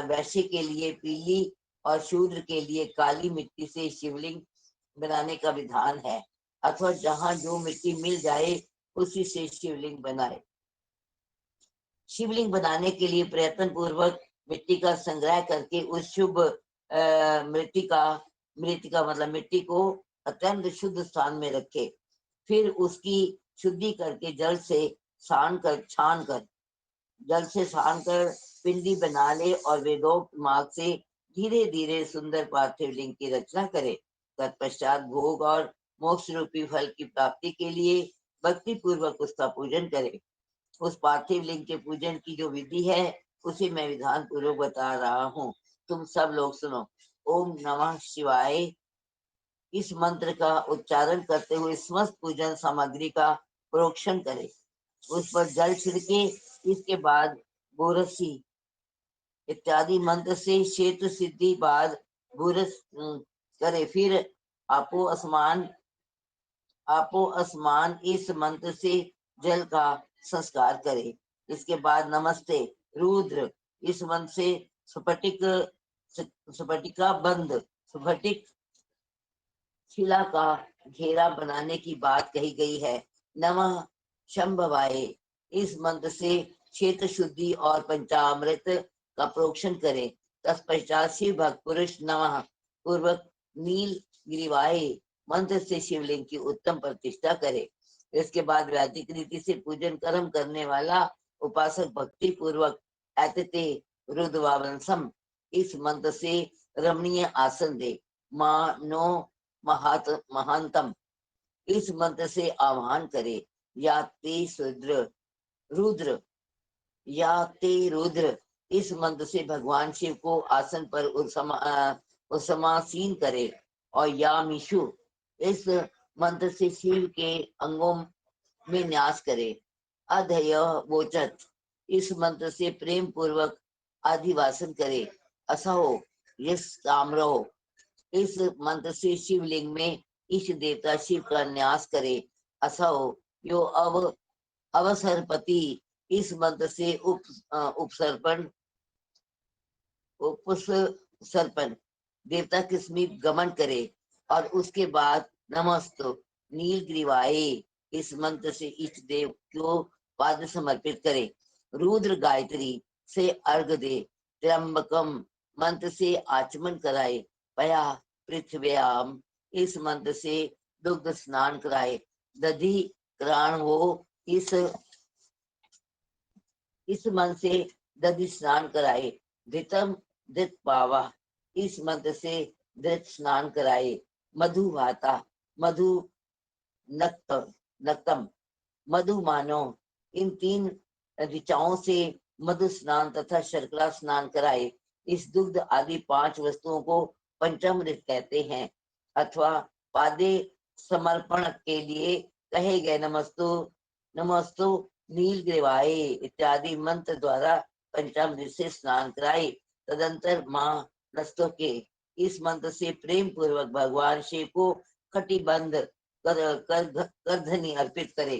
वैश्य के लिए पीली और शूद्र के लिए काली मिट्टी से शिवलिंग बनाने का विधान है, अथवा जहां जो मिट्टी मिल जाए उसी से शिवलिंग बनाए। शिवलिंग बनाने के लिए प्रयत्न पूर्वक मिट्टी का संग्रह करके उस शुभ मिट्टी को अत्यंत शुद्ध स्थान में रखे। फिर उसकी शुद्धि करके जल से छान कर पिंडी बना ले और वेदोक्त मार्ग से धीरे धीरे सुंदर पार्थिव लिंग की रचना करे। तत्पश्चात भोग और मोक्ष रूपी फल की प्राप्ति के लिए भक्ति पूर्वक उसका पूजन करे। उस पार्थिव लिंग के पूजन की जो विधि है उसे मैं विधान पूर्वक बता रहा हूँ। तुम सब लोग सुनो। ओम नमः शिवाय इस मंत्र का उच्चारण करते हुए समस्त पूजन सामग्री का प्रोक्षण करे। उस पर जल छिड़के। इसके बाद गोरसी इत्यादि मंत्र से क्षेत्र सिद्धि बाद गोरस करे। फिर आपो असमान इस मंत्र से जल का संस्कार करे। इसके बाद नमस्ते रुद्र इस मंत्र से स्फटिक शिला का घेरा बनाने की बात कही गई है। नमः शंभवाय इस मंत्र से क्षेत्र शुद्धि और पंचामृत का प्रोक्षण करे। तत्पश्चात शिव भक्त पुरुष नमः पूर्वक नील गिरिवाय मंत्र से शिवलिंग की उत्तम प्रतिष्ठा करे। इसके बाद वैदिक रीति से पूजन कर्म करने वाला उपासक भक्ति पूर्वक एतते रुद्रवंशम इस मंत्र से रमणीय आसन दे। मानो महांतम इस मंत्र से आह्वान करे। या ते रुद्र इस मंत्र से भगवान शिव को आसन पर समासीन करे। और या मिशु इस मंत्र से शिव के अंगों में न्यास करे। अधय वोचत इस मंत्र से प्रेम पूर्वक आधिवासन करे। असहो यस ताम्रो इस मंत्र से शिवलिंग में इष्ट देवता शिव का न्यास करे। असहो यो अवसरपति इस मंत्र से उपसर्पण देवता के समीप गमन करे। और उसके बाद नमस्तु नीलग्रीवाय इस मंत्र से इष्ट देव को पाद समर्पित करे। रुद्र गायत्री से अर्घ दे। त्र्यंबकम मंत्र से आचमन कराए। पया पृथ्व्याम इस मंत्र से दुग्ध स्नान कराए। दधि क्राण हो इस मंत्र से दधि स्नान कराए। धृतम धृत पावा इस मंत्र से धृत स्नान कराए। मधु भाता मधु नक्तम मधु मानो इन तीन ऋचाओं से मधु स्नान तथा शर्करा स्नान कराए। इस दुग्ध आदि 5 वस्तुओं को पंचामृत कहते हैं। अथवा पादे समर्पण के लिए कहे गए नमस्तु नीलग्रीवाय इत्यादि मंत्र द्वारा पंचामृत से स्नान कराए। तदंतर माँ नस्तोके इस मंत्र से प्रेम पूर्वक भगवान शिव को कटिबंध करधनी अर्पित करे।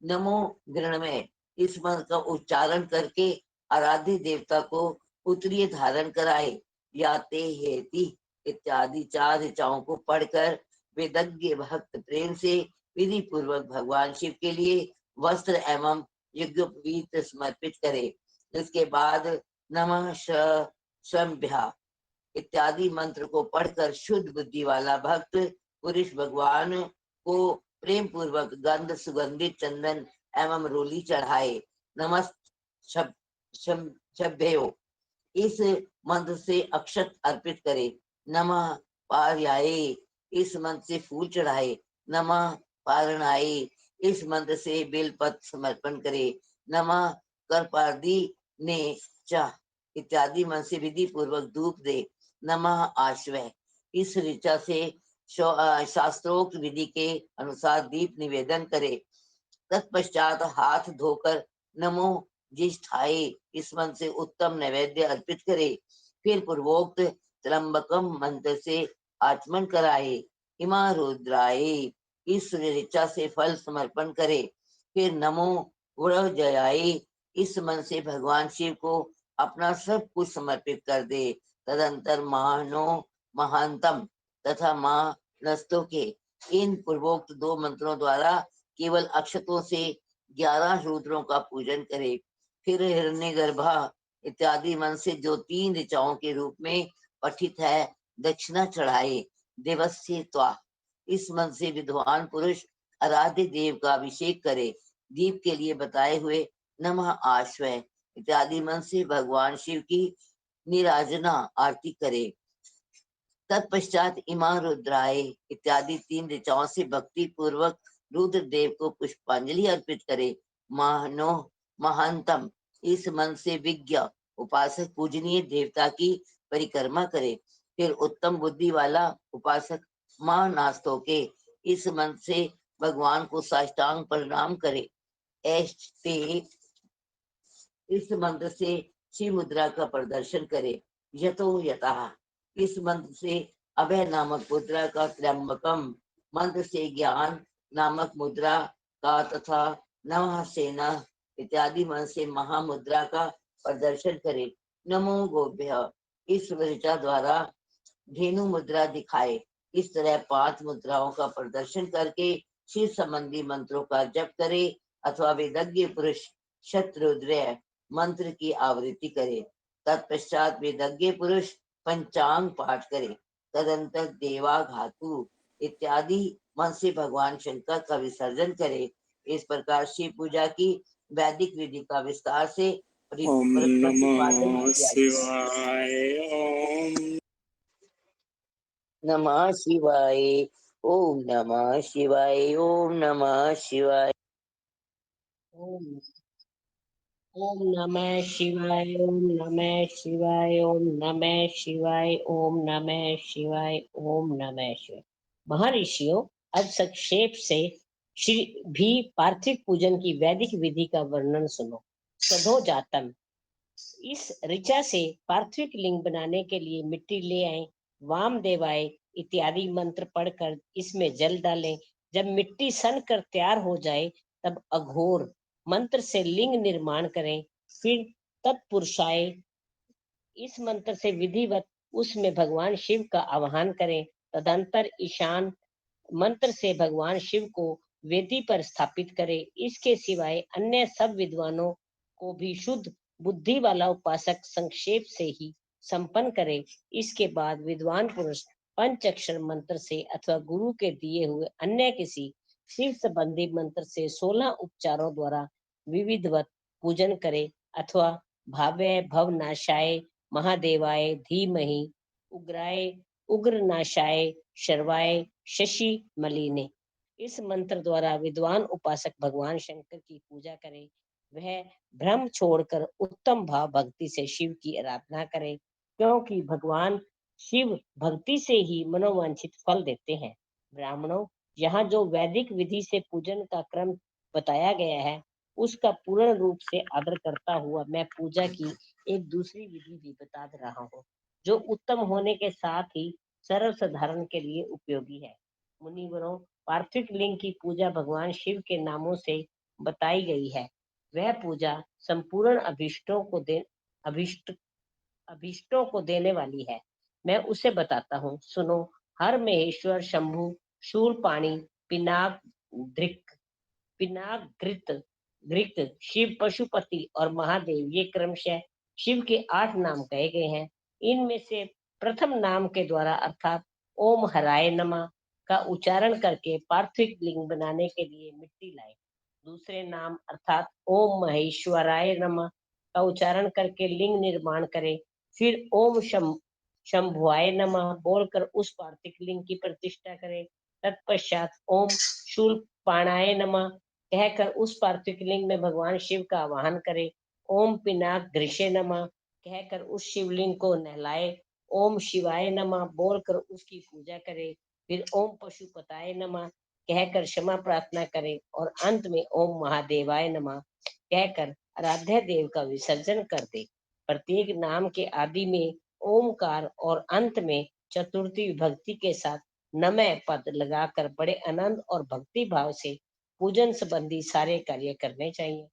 नमो गृणमय इस मंत्र का उच्चारण करके आराध्य देवता को उत्तरीय धारण कराए। याते हेति इत्यादि 4 ऋचाओं को पढ़कर वेदज्ञ भक्त प्रेम से विधि पूर्वक भगवान शिव के लिए वस्त्र एवं यज्ञोपवीत समर्पित करे। इसके बाद नमः शंभ्या इत्यादि मंत्र को पढ़कर शुद्ध बुद्धि वाला भक्त पुरुष भगवान को प्रेम पूर्वक गंध सुगंधित चंदन एवं रोली चढ़ाए। नमः शभ्यो इस मंत्र से अक्षत अर्पित करे। नमः पार्याये इस मंत्र से फूल चढ़ाए। नमः पारणाये इस मंत्र से बेलपत्र समर्पण करे। नमः करपादी ने चा इत्यादि मंत्र से विधि पूर्वक धूप दे। नमः आश्वय इस ऋचा से शास्त्रोक्त विधि के अनुसार दीप निवेदन करे। तत्पश्चात हाथ धोकर नमो ज्येष्ठाय इस मंत्र से उत्तम नैवेद्य अर्पित करे। फिर पूर्वोक्त त्र्यंबकम मंत्र से आचमन कराए। इमा रुद्राय इस ऋचा से फल समर्पण करे। फिर नमो वृजयाय इस मंत्र से भगवान शिव को अपना सब कुछ समर्पित कर दे। तदंतर मानो महांतम तथा माँ नस्तों के इन पूर्वोक्त 2 मंत्रों द्वारा केवल अक्षतों से 11 रुद्रों का पूजन करे। फिर हिरण्यगर्भा इत्यादि मन से जो 3 ऋचाओं के रूप में पठित है दक्षिणा चढ़ाए। देवस्य त्वा इस मन से विद्वान पुरुष आराध्य देव का अभिषेक करे। दीप के लिए बताए हुए नमः आश्वय इत्यादि मन से भगवान शिव की निराजना आरती करे। तत्पश्चात इमा रुद्राय इत्यादि 3 ऋचाओं से भक्ति पूर्वक रुद्र देव को पुष्पांजलि अर्पित करे। मानो महांतम इस मन से विज्ञ उपासक पूजनीय देवता की परिक्रमा करे। फिर उत्तम बुद्धि वाला उपासक माँ नास्तों के इस मन से भगवान को साष्टांग प्रणाम करे। एष्टे इस मंत्र से शिव मुद्रा का प्रदर्शन करे। यतो यतः इस मंत्र से अभय नामक मुद्रा का, त्र्यंबकम मंत्र से ज्ञान नामक मुद्रा का तथा नमः सेना इत्यादि मंत्र से महामुद्रा का प्रदर्शन करे। नमो गोभ्य इस ऋचा द्वारा धेनु मुद्रा दिखाए। इस तरह 5 मुद्राओं का प्रदर्शन करके शिव संबंधी मंत्रों का जप करे अथवा वेदज्ञ पुरुष शत्रुद्रय मंत्र की आवृत्ति करे। तत्पश्चात वेदज्ञ पुरुष पंचांग पाठ करे। तदंतर देवा घातु इत्यादि मन से भगवान शंकर का विसर्जन करे। इस प्रकार शिव पूजा की वैदिक विधि का विस्तार से ओम प्रतिपादन नमः किया। शिवाय। ओम नमः शिवाय। ओम नमः शिवाय। ओम नमः शिवाय। ओम ओम नमः शिवाय। ओम नमः शिवाय। ओम नमः शिवाय। ओम नमः शिवाय। ओम नमः शिवाय। महर्षियों, अब संक्षेप से श्री भी पार्थिव पूजन की वैदिक विधि का वर्णन सुनो। सधो जातम इस ऋचा से पार्थिव लिंग बनाने के लिए मिट्टी ले आए। वाम देवाय इत्यादि मंत्र पढ़कर इसमें जल डालें। जब मिट्टी सन कर तैयार हो जाए तब अघोर मंत्र से लिंग निर्माण करें। फिर तत्पुरुषाय इस मंत्र से विधिवत उसमें भगवान शिव का आवाहन करें। तदंतर ईशान मंत्र से भगवान शिव को वेदी पर स्थापित करें। इसके सिवाय अन्य सब विद्वानों को भी शुद्ध बुद्धि वाला उपासक संक्षेप से ही संपन्न करे। इसके बाद विद्वान पुरुष पंचाक्षर मंत्र से अथवा गुरु के दिए हुए अन्य किसी शिव संबंधी मंत्र से 16 उपचारों द्वारा विविधवत पूजन करे अथवा भाव्य भवनाशाय महादेवाय धीमहि उग्राय उग्रनाशाय शर्वाय शशि मलिने इस मंत्र द्वारा विद्वान उपासक भगवान शंकर की पूजा करे। वह भ्रम छोड़कर उत्तम भाव भक्ति से शिव की आराधना करे, क्योंकि भगवान शिव भक्ति से ही मनोवांछित फल देते हैं। ब्राह्मणों, यहाँ जो वैदिक विधि से पूजन का क्रम बताया गया है उसका पूर्ण रूप से आदर करता हुआ मैं पूजा की एक दूसरी विधि भी बता रहा हूँ, जो उत्तम होने के साथ ही सरल साधारण के लिए उपयोगी है। मुनिवरों, पार्थिव लिंग की पूजा भगवान शिव के नामों से बताई गई है। वह पूजा संपूर्ण अभिष्टों को देने वाली है। मैं उसे बताता हूँ, सुनो। हर महेश्वर, शंभु, शूलपाणी, पिनाक पिनाकृत, घृत, शिव, पशुपति और महादेव, ये क्रमशः शिव के 8 नाम कहे गए हैं। इनमें से प्रथम नाम के द्वारा अर्थात ओम हराय नमः का उच्चारण करके पार्थिव लिंग बनाने के लिए मिट्टी लाए। दूसरे नाम अर्थात ओम महेश्वराय नमः का उच्चारण करके लिंग निर्माण करें। फिर ओम शंभुआय नमः बोलकर उस पार्थिव लिंग की प्रतिष्ठा करें। तत्पश्चात ओम शूलपाणाय नमः कहकर उस पार्थिव लिंग में भगवान शिव का आवाहन करें। ओम पिनाक घृषे नमः कहकर उस शिवलिंग को नहलाए। ओम शिवाय नमः बोलकर उसकी पूजा करें। फिर ओम पशुपताय नमः कहकर क्षमा प्रार्थना करें और अंत में ओम महादेवाय नमः कहकर आराध्य देव का विसर्जन कर दे। प्रत्येक नाम के आदि में ओमकार और अंत में चतुर्थी विभक्ति के साथ नमः पद लगाकर बड़े आनंद और भक्ति भाव से पूजन संबंधी सारे कार्य करने चाहिए।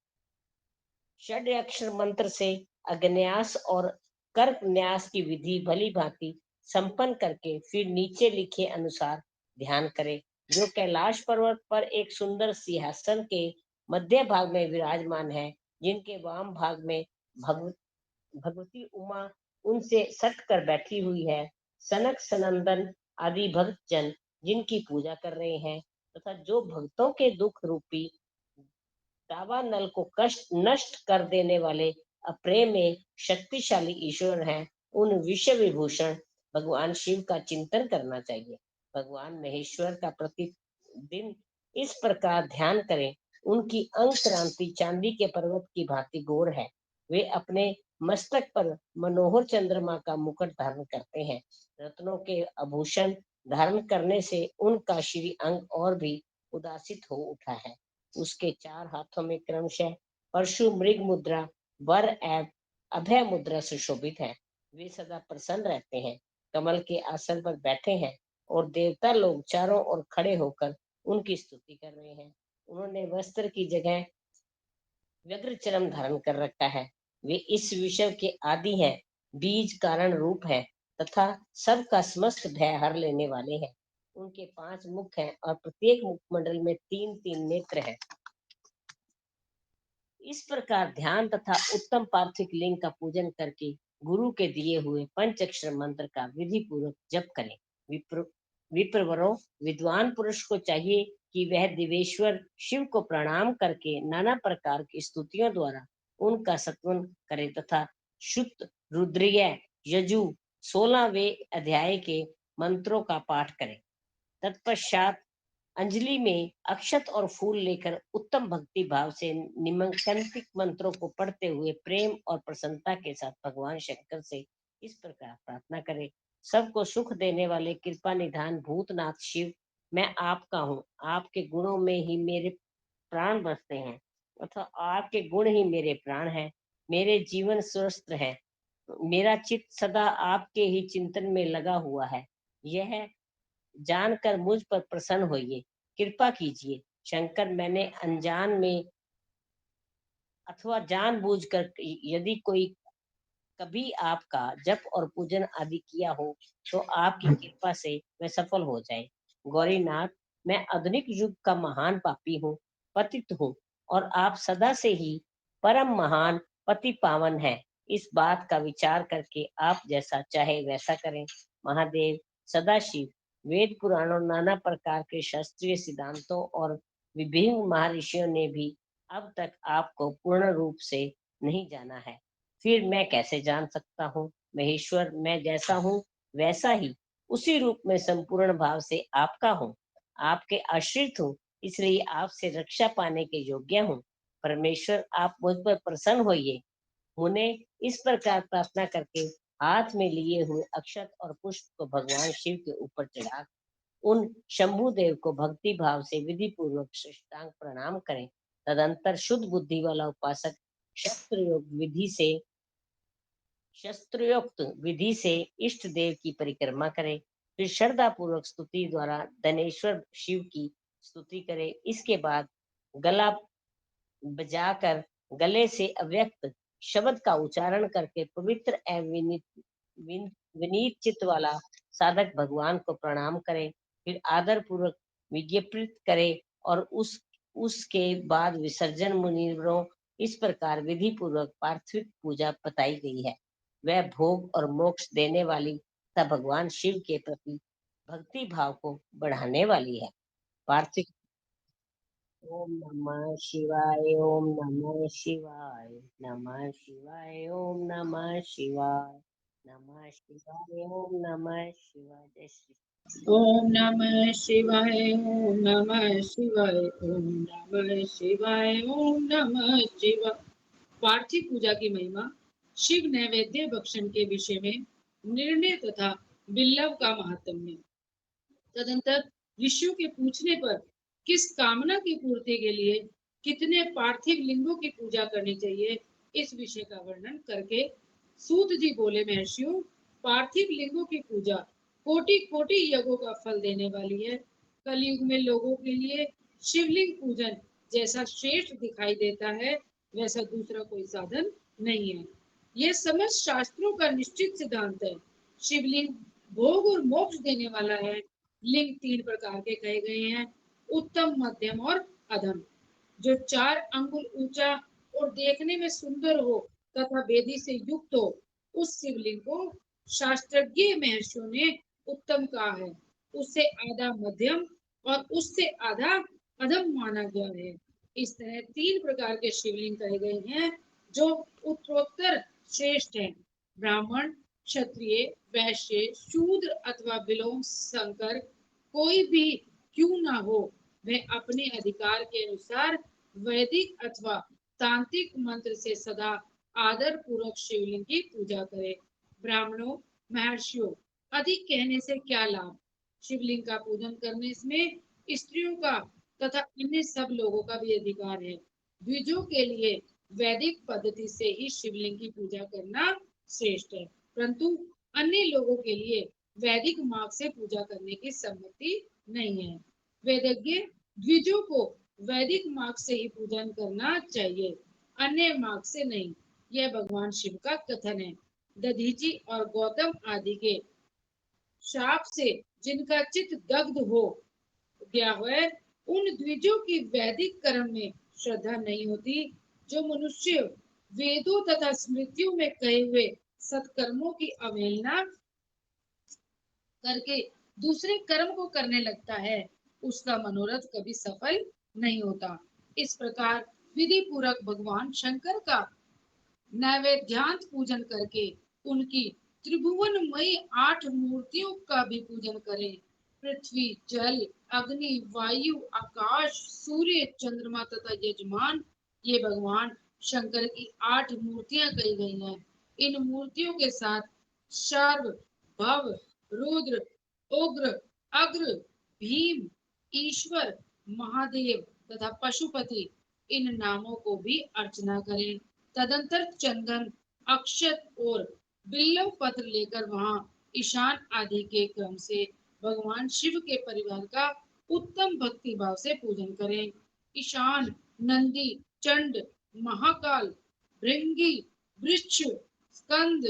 षड अक्षर मंत्र से अग्न्यास और कर्क न्यास की विधि भली भांति संपन्न करके फिर नीचे लिखे अनुसार ध्यान करें। जो कैलाश पर्वत पर एक सुंदर सिंहासन के मध्य भाग में विराजमान है, जिनके वाम भाग में भगवती उमा उनसे सट कर बैठी हुई है, सनक सनंदन आदि भक्त जन जिनकी पूजा कर रहे हैं, तथा जो भक्तों के दुख रूपी दावानल को कष्ट नष्ट कर देने वाले अप्रेम में शक्तिशाली ईश्वर हैं, उन विश्व विभूषण भगवान शिव का चिंतन करना चाहिए। भगवान महेश्वर का प्रतिदिन इस प्रकार ध्यान करें। उनकी अंग क्रांति चांदी के पर्वत की भांति गोर है। वे अपने मस्तक पर मनोहर चंद्रमा का मुकुट धारण करते हैं। रत्नों के आभूषण धारण करने से उनका श्री अंग और भी उदासित हो उठा है। उसके 4 हाथों में क्रमशः परशु मृग मुद्रा, वर एवं अभय मुद्रा सुशोभित है। वे सदा प्रसन्न रहते हैं, कमल के आसन पर बैठे हैं और देवता लोग चारों ओर खड़े होकर उनकी स्तुति कर रहे हैं। उन्होंने वस्त्र की जगह व्यग्र चरम धारण कर रखा है। वे इस विश्व के आदि हैं, बीज कारण रूप है तथा सबका समस्त भय हर लेने वाले हैं। उनके 5 मुख हैं और प्रत्येक मुखमंडल में 3-3 नेत्र हैं। इस प्रकार ध्यान तथा उत्तम पार्थिव लिंग का पूजन करके गुरु के दिए हुए पंचाक्षर मंत्र का विधि पूर्वक जप करें। विप्रवरों, विद्वान पुरुष को चाहिए कि वह दिवेश्वर शिव को प्रणाम करके नाना प्रकार की स्तुतियों द्वारा उनका सत्वन करे तथा शुद्ध रुद्रीय यजु 16वें अध्याय के मंत्रों का पाठ करे। तत्पश्चात अंजलि में अक्षत और फूल लेकर उत्तम भक्ति भाव से निम्नलिखित मंत्रों को पढ़ते हुए प्रेम और प्रसन्नता के साथ भगवान शंकर से इस प्रकार प्रार्थना करें। सबको सुख देने वाले कृपा निधान भूतनाथ शिव, मैं आपका हूँ। आपके गुणों में ही मेरे प्राण बसते हैं अथवा आपके गुण ही मेरे प्राण हैं। मेरे जीवन स्वस्थ है। मेरा चित्त सदा आपके ही चिंतन में लगा हुआ है। यह जानकर मुझ पर प्रसन्न होइए, कृपा कीजिए। शंकर, मैंने अनजान में अथवा जानबूझकर यदि कोई कभी आपका जप और पूजन आदि किया हो तो आपकी कृपा से वह सफल हो जाए। गौरीनाथ, मैं आधुनिक युग का महान पापी हूँ, पतित हूँ और आप सदा से ही परम महान पति पावन है। इस बात का विचार करके आप जैसा चाहे वैसा करें। महादेव, सदाशिव, वेद पुराणों, नाना प्रकार के शास्त्रीय सिद्धांतों और विभिन्न महर्षियों ने भी अब तक आपको पूर्ण रूप से नहीं जाना है। फिर मैं कैसे जान सकता हूँ? महेश्वर, मैं जैसा हूँ वैसा ही उसी रूप में संपूर्ण भाव से आपका हूँ। आपके आश्रित हूँ, इसलिए आपसे रक्षा पाने के योग्य हूँ। परमेश्वर, आप मुझ पर प्रसन्न होइए। उन्हें इस प्रकार प्रार्थना करके हाथ में लिए हुए अक्षत और पुष्प को भगवान शिव के ऊपर चढ़ा उन शंभु देव को भक्ति भाव से विधि पूर्वक साष्टांग प्रणाम करें तदंतर शुद्ध बुद्धि वाला उपासक शस्त्रयुक्त विधि से इष्ट देव की परिक्रमा करे, फिर श्रद्धा पूर्वक स्तुति द्वारा धनेश्वर शिव की स्तुति करे। इसके बाद गला बजाकर गले से अव्यक्त शब्द का उच्चारण करके पवित्र एवं विनीत चित्त वाला साधक भगवान को प्रणाम करे, फिर आदर पूर्वक विज्ञापित करे और उसके बाद विसर्जन। मुनिवरों, इस प्रकार विधि पूर्वक पार्थिव पूजा बताई गई है। वह भोग और मोक्ष देने वाली तथा भगवान शिव के प्रति भक्ति भाव को बढ़ाने वाली है। पार्थिव ओम नमः शिवाय, ओम नमः शिवाय, नमः शिवाय, ओम नमः शिवाय, नमः शिवाय, ओम नमः शिवाय। जय श्री ओम नमः शिवाय, ओम नमः शिवाय, ओम नमः शिवाय, ओम नमः शिवाय। पार्थिव पूजा की महिमा, शिव नैवेद्य भक्षण के विषय में निर्णय तथा बिल्लव का महात्म्य। तदंतर ऋषियों के पूछने पर किस कामना की पूर्ति के लिए कितने पार्थिव लिंगों की पूजा करनी चाहिए, इस विषय का वर्णन करके सूत जी बोले, महर्षियों, पार्थिव लिंगों की पूजा कोटि कोटि यज्ञों का फल देने वाली है। कलयुग में लोगों के लिए शिवलिंग पूजन जैसा श्रेष्ठ दिखाई देता है, वैसा दूसरा कोई साधन नहीं है। यह समस्त शास्त्रों का निश्चित सिद्धांत है। शिवलिंग भोग और मोक्ष देने वाला है। लिंग 3 प्रकार के कहे गए हैं, उत्तम, मध्यम और अधम। जो 4 अंगुल ऊंचा और देखने में सुंदर हो तथा वेदी से युक्त हो, उस शिवलिंग को शास्त्रज्ञ महर्षियों ने उत्तम कहा है। उससे आधा मध्यम और उससे आधा अधम माना गया है। इस तरह 3 प्रकार के शिवलिंग कहे गए हैं जो उत्तरोत्तर श्रेष्ठ हैं। ब्राह्मण, क्षत्रिय, वैश्य, शूद्र अथवा विलोम संकर कोई भी क्यों ना हो, वह अपने अधिकार के अनुसार वैदिक अथवा तांत्रिक मंत्र से सदा आदर पूर्वक शिवलिंग की पूजा करे। ब्राह्मणों, महर्षियों, अधिक कहने से क्या लाभ? शिवलिंग का पूजन करने में स्त्रियों का तथा अन्य सब लोगों का भी अधिकार है। द्विजों के लिए वैदिक पद्धति से ही शिवलिंग की पूजा करना श्रेष्ठ है, परंतु अन्य लोगों के लिए वैदिक मार्ग से पूजा करने की सम्मति नहीं है। वेदज्ञ द्विजों को वैदिक मार्ग से ही पूजन करना चाहिए, अन्य मार्ग से नहीं। यह भगवान शिव का कथन है। दधीची और गौतम आदि के शाप से जिनका चित्त दग्ध हो गया है, उन द्विजों की वैदिक कर्म में श्रद्धा नहीं होती। जो मनुष्य वेदों तथा स्मृतियों में कहे हुए सत्कर्मों की अवहेलना करके दूसरे कर्म को करने लगता है, उसका मनोरथ कभी सफल नहीं होता। इस प्रकार विधि पूर्वक भगवान शंकर का नैवेद्यांत पूजन करके उनकी त्रिभुवनमयी 8 मूर्तियों का भी पूजन करें। पृथ्वी, जल, अग्नि, वायु, आकाश, सूर्य, चंद्रमा तथा यजमान, ये भगवान शंकर की 8 मूर्तियां कही गई हैं। इन मूर्तियों के साथ सर्व, भव, रुद्र, उग्र, अग्र, भीम, ईश्वर, महादेव तथा पशुपति, इन नामों को भी अर्चना करें। तदंतर चंदन, अक्षत और बिल्व पत्र लेकर वहां ईशान आदि के क्रम से भगवान शिव के परिवार का उत्तम भक्ति भाव से पूजन करें। ईशान, नंदी, चंड, महाकाल, भृंगी, वृक्ष, स्कंद,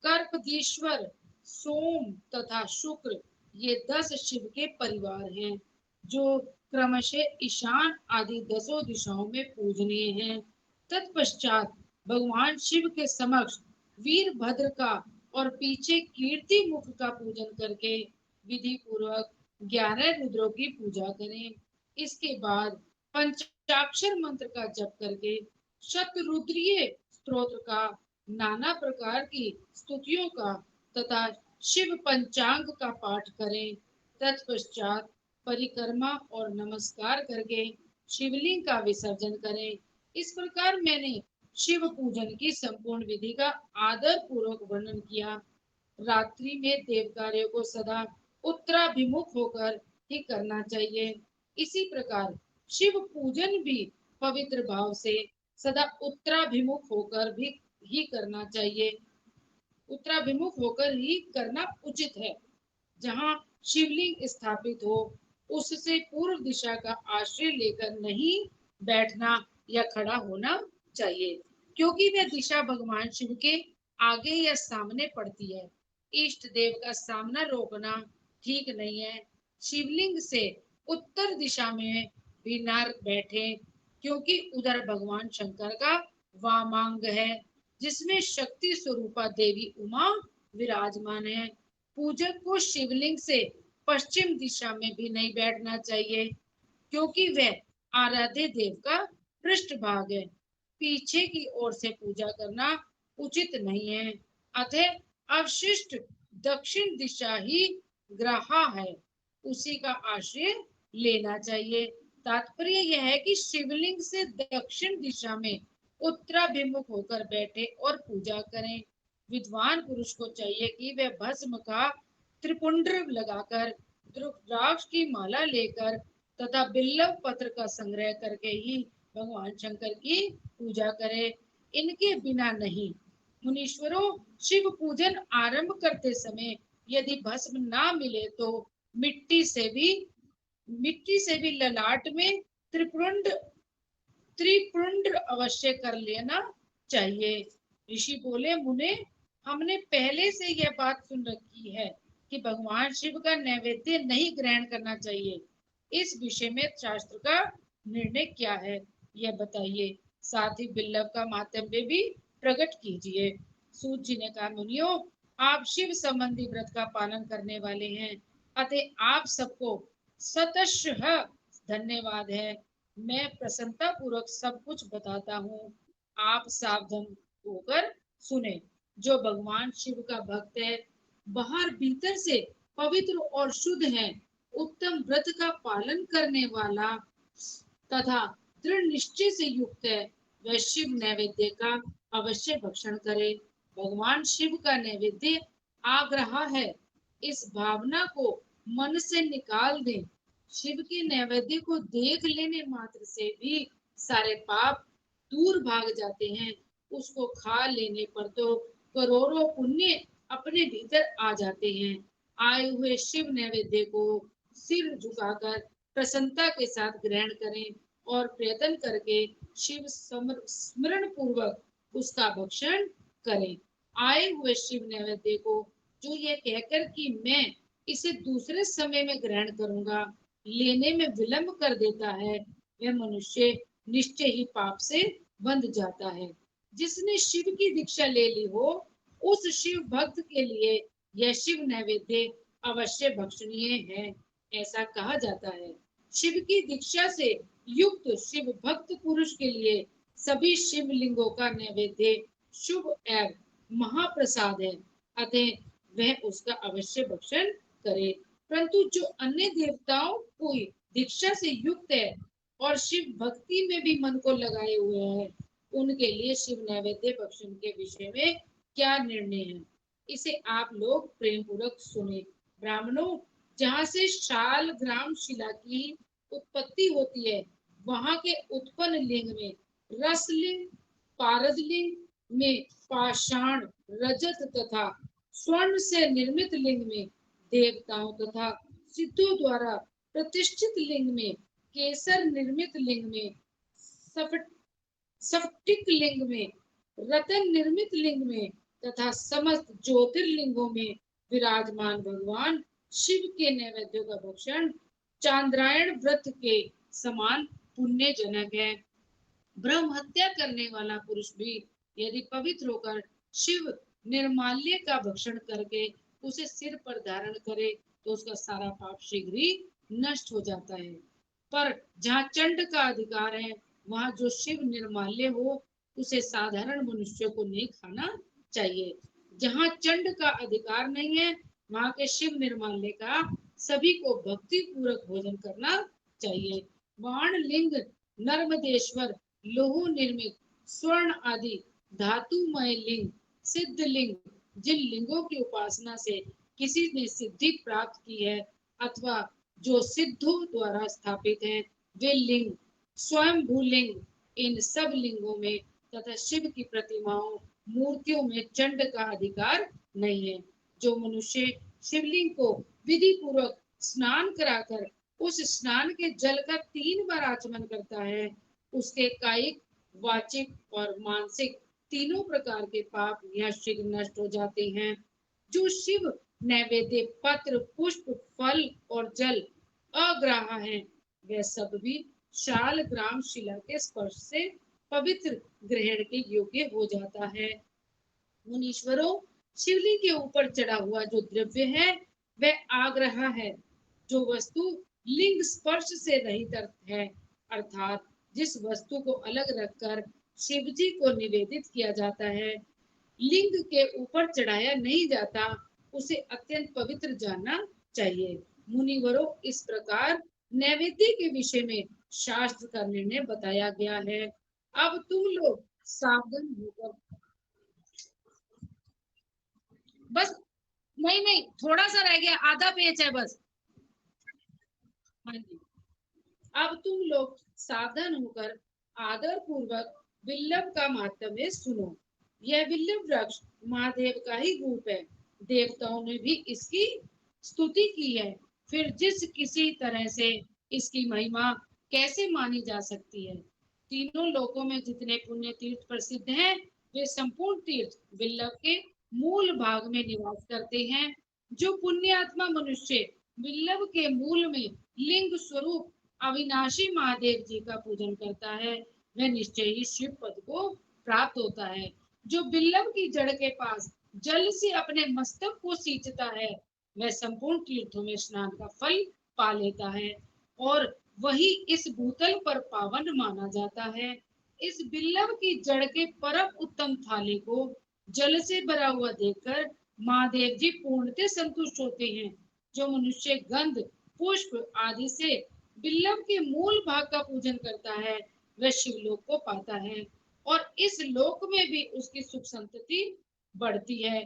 कर्पदीश्वर, सोम तथा शुक्र, ये 10 शिव के परिवार हैं, जो क्रमशः ईशान आदि 10 दिशाओं में पूजनीय हैं। तत्पश्चात भगवान शिव के समक्ष वीरभद्र का और पीछे कीर्ति मुख का पूजन करके विधि पूर्वक 11 रुद्रों की पूजा करें। इसके बाद पंचाक्षर मंत्र का जप करके शतरुद्रीय स्तोत्र का, नाना प्रकार की स्तुतियों का तथा शिव पंचांग का पाठ करें। तत्पश्चात परिक्रमा और नमस्कार करके शिवलिंग का विसर्जन करें। इस प्रकार मैंने शिव पूजन की संपूर्ण विधि का आदर पूर्वक वर्णन किया। रात्रि में देव कार्यों को सदा उत्तराभिमुख होकर ही करना चाहिए। इसी प्रकार शिव पूजन भी पवित्र भाव से सदा उत्तराभिमुख होकर भी ही करना चाहिए। उत्तराभिमुख होकर ही करना उचित है। जहाँ शिवलिंग स्थापित हो उससे पूर्व दिशा का आश्रय लेकर नहीं बैठना या खड़ा होना चाहिए, क्योंकि वह दिशा भगवान शिव के आगे या सामने पड़ती है। इष्ट देव का सामना रोकना ठीक नहीं है। शिवलिंग से उत्तर दिशा में भी न बैठे, क्योंकि उधर भगवान शंकर का वामांग है, जिसमें शक्ति स्वरूपा देवी उमा विराजमान है। पूजक को शिवलिंग से पश्चिम दिशा में भी नहीं बैठना चाहिए, क्योंकि वह आराध्य देव का पृष्ठभाग है। पीछे की ओर से पूजा करना उचित नहीं है। अतः अवशिष्ट दक्षिण दिशा ही ग्रहा है, उसी का आश्रय लेना चाहिए। तात्पर्य यह है कि शिवलिंग से दक्षिण दिशा में उत्तराभिमुख होकर बैठे और पूजा करें। विद्वान पुरुष को चाहिए कि वह भस्म का त्रिपुंड लगाकर, रुद्राक्ष की माला लेकर तथा बिल्व पत्र का संग्रह करके ही भगवान शंकर की पूजा करे, इनके बिना नहीं। मुनीश्वरों, शिव पूजन आरंभ करते समय यदि भस्म ना मिले तो मिट्टी से भी ललाट में त्रिपुंड अवश्य कर लेना चाहिए। ऋषि बोले, मुने, हमने पहले से यह बात सुन रखी है कि भगवान शिव का नैवेद्य नहीं ग्रहण करना चाहिए। इस विषय में शास्त्र का निर्णय क्या है, यह बताइए। साथ ही बिल्लव का मातम्य भी प्रकट कीजिए। सूत जी ने कहा, मुनियों, आप शिव संबंधी व्रत का पालन करने वाले हैं, अतः आप सबको सतशः धन्यवाद है। मैं प्रसन्नता पूर्वक सब कुछ बताता हूँ, आप सावधान होकर सुने। जो भगवान शिव का भक्त है, बाहर भीतर से पवित्र और शुद्ध है, उत्तम व्रत का पालन करने वाला तथा दृढ़ निश्चय से युक्त है, वह शिव नैवेद्य का अवश्य भक्षण करे। भगवान शिव का नैवेद्य आग्रह है, इस भावना को मन से निकाल दें। शिव के नैवेद्य को देख लेने मात्र से भी सारे पाप दूर भाग जाते हैं। उसको खा लेने पर तो करोड़ों पुण्य अपने भीतर आ जाते हैं। आए हुए शिव नैवेद्य को सिर झुकाकर प्रसन्नता के साथ ग्रहण करें और प्रयत्न करके शिव स्मरण पूर्वक उसका भक्षण करें। आए हुए शिव नैवेद्य को जो ये कहकर कि मैं इसे दूसरे समय में ग्रहण करूंगा, लेने में विलंब कर देता है, वह मनुष्य निश्चय ही पाप से बंध जाता है। जिसने शिव की दीक्षा ले ली हो, उस शिव भक्त के लिए यह शिव नैवेद्य अवश्य भक्षणीय है, ऐसा कहा जाता है। शिव की दीक्षा से युक्त शिव भक्त पुरुष के लिए सभी शिवलिंगों का नैवेद्य शुभ एवं महाप्रसाद है, अतः वह उसका अवश्य भक्षण करे। परंतु जो अन्य देवताओं की दीक्षा से युक्त है और शिव भक्ति में भी मन को लगाए हुए हैं, उनके लिए शिव नैवेद्य भक्षण के विषय में क्या निर्णय है, इसे आप लोग प्रेम पूर्वक सुने। ब्राह्मणों, जहाँ से शाल ग्राम शिला की उत्पत्ति होती है, वहाँ के उत्पन्न लिंग में रसलिंग, पारदलिंग में पाषाण, रजत तथा स्वर्ण से निर्मित लिंग में देवताओं तथा सिद्धों द्वारा प्रतिष्ठित लिंग में, केसर निर्मित लिंग में, स्फटिक लिंग में, रतन निर्मित लिंग में तथा समस्त ज्योतिर्लिंगों में विराजमान भगवान शिव के नैवेद्यों का भक्षण चांद्रायण व्रत के समान पुण्यजनक है। ब्रह्म हत्या करने वाला पुरुष भी यदि पवित्र होकर शिव निर्माल्य का भक्षण करके उसे सिर पर धारण करे तो उसका सारा पाप शीघ्र ही नष्ट हो जाता है। पर जहाँ चंड का अधिकार है, वहाँ जो शिव निर्माल्य हो उसे साधारण मनुष्य को नहीं खाना चाहिए। जहाँ चंड का अधिकार नहीं है, वहाँ के शिव निर्माल्य का सभी को भक्ति पूर्वक भोजन करना चाहिए। बाण लिंग, नर्मदेश्वर, लोह निर्मित, स्वर्ण आदि धातुमय लिंग, सिद्ध लिंग, जिन लिंगों की उपासना से किसी ने सिद्धि प्राप्त की है अथवा जो सिद्धों द्वारा स्थापित हैं, वे लिंग स्वयं भूलिंग इन सब लिंगों में तथा शिव की प्रतिमाओं मूर्तियों में चंड का अधिकार नहीं है। जो मनुष्य शिवलिंग को विधि पूर्वक स्नान कराकर उस स्नान के जल का 3 बार आचमन करता है, उसके कायिक, वाचिक और मानसिक तीनों प्रकार के पाप या शीघ्र नष्ट हो जाते हैं। जो शिव नैवेद्य पत्र, पुष्प, फल और जल अग्राह्य है, वह सब भी शाल ग्राम शिला के स्पर्श से पवित्र ग्रहण के योग्य हो जाता है। मुनीश्वरों, शिवलिंग के ऊपर चढ़ा हुआ जो द्रव्य है वह आग्रह है। जो वस्तु लिंग स्पर्श से रहित है, अर्थात जिस वस्तु को अलग रखकर शिव जी को निवेदित किया जाता है, लिंग के ऊपर चढ़ाया नहीं जाता, उसे अत्यंत पवित्र जानना चाहिए। मुनिवरों, इस प्रकार नैवेद्य के विषय में शास्त्र का निर्णय बताया गया है। अब तुम लोग सावधान होकर, बस नहीं थोड़ा सा रह गया, आधा पेज है बस। हाँ जी, अब तुम लोग सावधान होकर आदर पूर्वक विल्लभ का माहात्म्य सुनो। यह विल्लभ वृक्ष महादेव का ही रूप है। देवताओं ने भी इसकी स्तुति की है। फिर जिस किसी तरह से इसकी महिमा कैसे मानी जा सकती है। तीनों लोकों में जितने पुण्य तीर्थ प्रसिद्ध हैं, वे संपूर्ण तीर्थ विल्लभ के मूल भाग में निवास करते हैं। जो पुण्यात्मा मनुष्य विल्लभ के मूल में लिंग स्वरूप अविनाशी महादेव जी का पूजन करता है, वह निश्चय ही शिव पद को प्राप्त होता है। जो बिल्लभ की जड़ के पास जल से अपने मस्तक को सींचता है, वह संपूर्ण तीर्थों में स्नान का फल पा लेता है और वही इस भूतल पर पावन माना जाता है। इस बिल्लभ की जड़ के परम उत्तम थाली को जल से भरा हुआ देखकर महादेव जी पूर्णतः संतुष्ट होते हैं। जो मनुष्य गंध, पुष्प आदि से बिल्लभ के मूल भाग का पूजन करता है, वह शिवलोक को पाता है और इस लोक में भी उसकी सुख संतति बढ़ती है।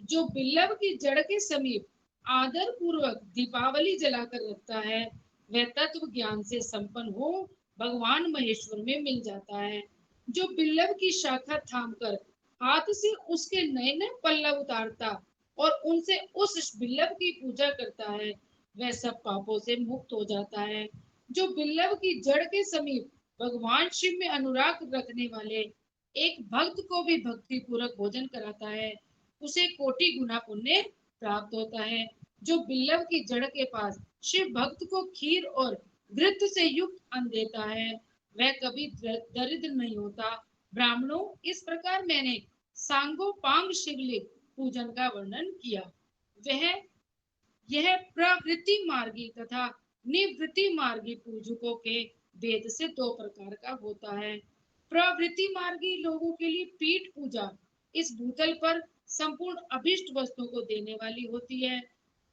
जो बिल्लभ की जड़ के समीप आदर पूर्वक दीपावली जलाकर रखता है, वह तत्व ज्ञान से संपन्न हो भगवान महेश्वर में मिल जाता है। जो बिल्लभ की शाखा थामकर हाथ से उसके नए नए पल्लव उतारता और उनसे उस बिल्लभ की पूजा करता है, वह सब पापों से मुक्त हो जाता है। जो बिल्लभ की जड़ के समीप भगवान शिव में अनुराग रखने वाले एक भक्त को भी भक्ति पूर्वक भोजन कराता है, उसे कोटि गुना पुण्य प्राप्त होता है। जो बिल्लभ की जड़ के पास शिव भक्त को खीर और घृत से युक्त अन्न देता है, वह कभी दरिद्र नहीं होता। ब्राह्मणों, इस प्रकार मैंने सांगोपांग शिवलिंग पूजन का वर्णन किया। वह यह प्रवृत्ति मार्गी तथा निवृत्ति मार्गी पूजकों के भेद से 2 प्रकार का होता है। प्रवृत्ति मार्गी लोगों के लिए पीठ पूजा इस भूतल पर संपूर्ण अभिष्ट वस्तुओं को देने वाली होती है।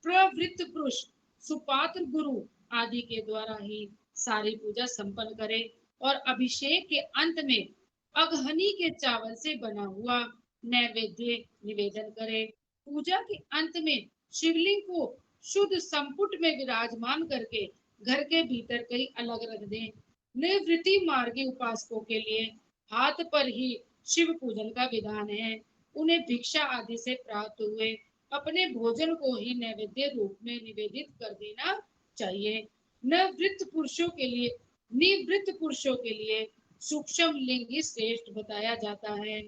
प्रवृत्त पुरुष सुपात्र गुरु आदि के द्वारा ही सारी पूजा संपन्न करे और अभिषेक के अंत में अगहनी के चावल से बना हुआ नैवेद्य निवेदन करे। पूजा के अंत में शिवलिंग को शुद्ध संपुट में विराजमान करके घर के भीतर कहीं अलग रख दें। निवृत्ति मार्गी उपासकों के लिए हाथ पर ही शिव पूजन का विधान है। उन्हें भिक्षा आदि से प्राप्त हुए अपने भोजन को ही नैवेद्य रूप में निवेदित कर देना चाहिए। निवृत्त पुरुषों के लिए सूक्ष्म लिंग ही श्रेष्ठ बताया जाता है।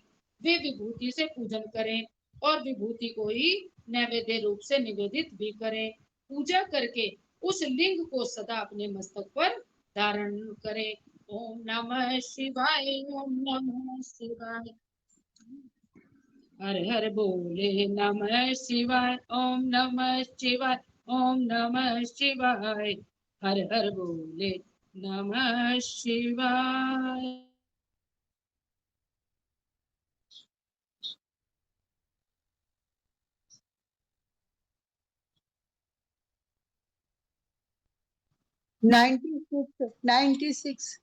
वे विभूति से पूजन करें और विभूति को ही नैवेद्य रूप से निवेदित भी करें। पूजा करके उस लिंग को सदा अपने मस्तक पर धारण करें। ओम नमः शिवाय, ओम नमः शिवाय। हर हर बोले नमः शिवाय, ओम नमः शिवाय, ओम नमः शिवाय। हर हर बोले नमः शिवाय। Ninety six.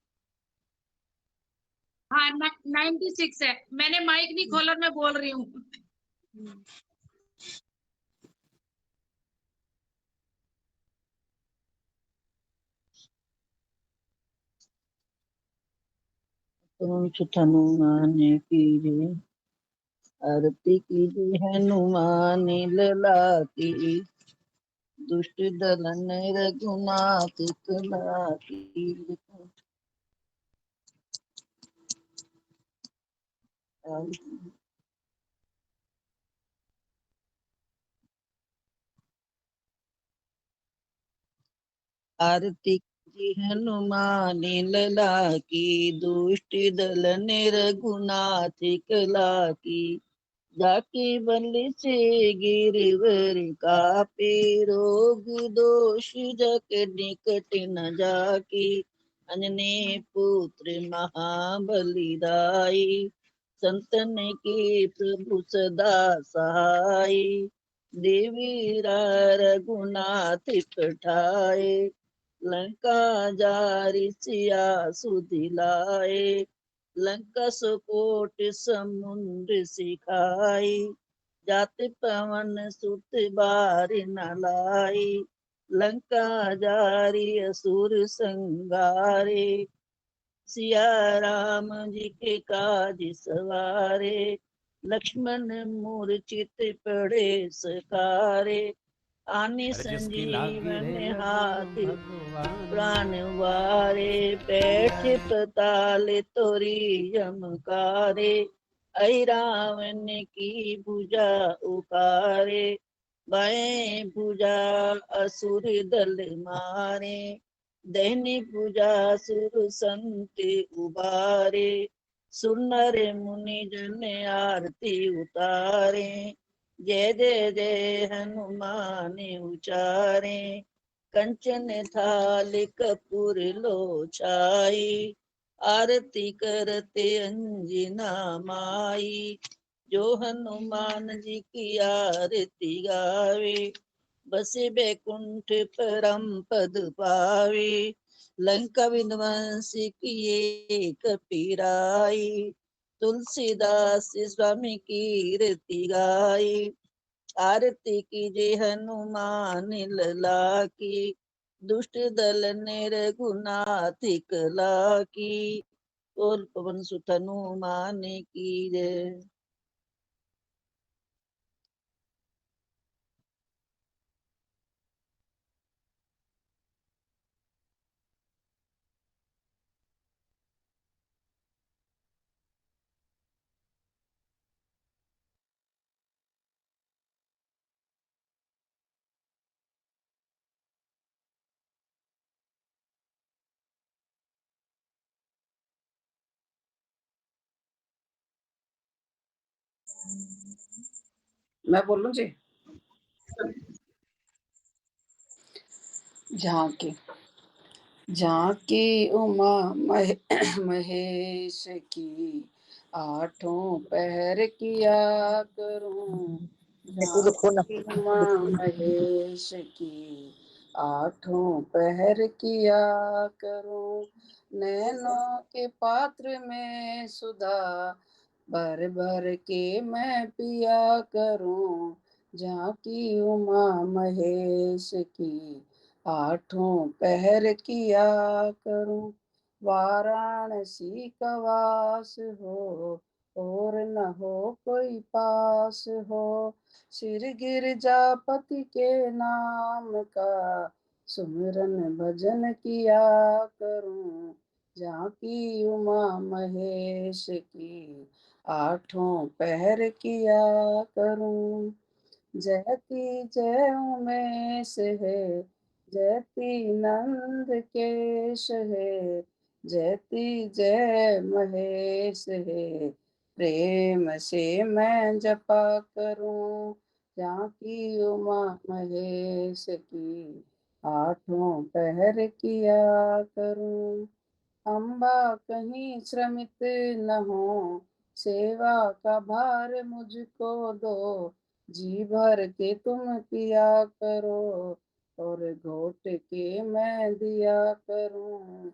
हाँ 96 है। मैंने माइक नहीं खोला, मैं बोल रही हूँ। सुत हनुमान कीजे, आरती कीजे हनुमान लला की, दुष्ट दलन रघुनाथ कला की। आरती की हनुमान लला की, दुष्ट दलन रघुनाथ कला की। जाके बल से गिरवर कापे, रोग दोष जग निकट न जाके। अंजनी पुत्र महाबलिदाई, संतन के प्रभु सदा सहाय। देवी रघुनाथ पठाए, लंका जारी सिया सुधिलाए। लंका सुकोट समुद्र सिखाई, जाति पवन सुत बार न लाई। लंका जारी असुर संगारे, सिया राम जी के काज सवारे। लक्ष्मण मूर्छित पड़े सकारे, आने संजीवन हाथ प्राण वारे। बैठ पताल तोरी यमकारे, ऐ रावण की भुजा उखारे। बाएं भुजा असुर दल मारे, दैनी भुजा सुर संत उबारे। सुनर मुनि जन आरती उतारे, जय जय जय हनुमान उचारे। कंचन थाल कपूर लो छाई, आरती करते अंजना माई। जो हनुमान जी की आरती गावे, बसे बैकुंठ परम पद पावे। लंका विध्वंस किए कपीराई, तुलसीदास स्वामी कीर्ति गाई। आरती कीजे हनुमान लला की, दुष्ट दल रघुनाथ कला की। और पवन सुत हनुमान की जय। मैं बोलूं जी। झांकी झांकी उमा महेश की, आठों पहर किया करूं। झांकी उमा महेश की, आठों पहर किया करूं। नैनों के पात्र में सुधा, भर भर के मैं पिया करूं। झांकी उमा महेश की, आठों पहर किया करूं। वाराणसी का वास हो, और न हो कोई पास हो। सिर गिरजापति के नाम का, सुमिरन भजन किया करूं। झांकी उमा महेश की, आठों पहर किया करूं। जयति जय उमेश है, जयति नंद केश है। जयति जय महेश है, प्रेम से मैं जपा करूं। झांकी उमा महेश की, आठों पहर किया करूं। अम्बा कहीं श्रमित न हो, सेवा का भार मुझको दो। जी भर के तुम पिया करो, और घोट के मैं दिया करूं।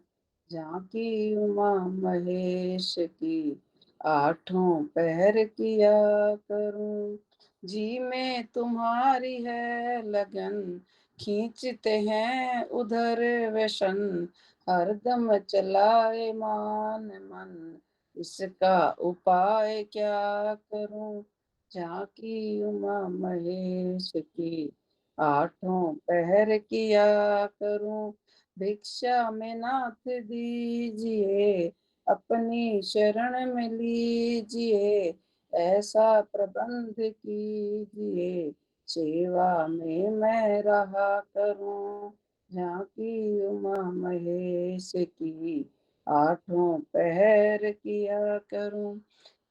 झांकी उमा महेश की, आठों पहर किया करूं। जी में तुम्हारी है लगन, खींचते हैं उधर व्यसन। हरदम चलाए मान मन, इसका उपाय क्या करूं, झांकी उमा महेश की, आठों पहर किया करूं, भिक्षा में नाथ दीजिए, अपनी शरण में लीजिए, ऐसा प्रबंध कीजिए, सेवा में मैं रहा करूं, झांकी उमा महेश की, आठों पहर किया करूं।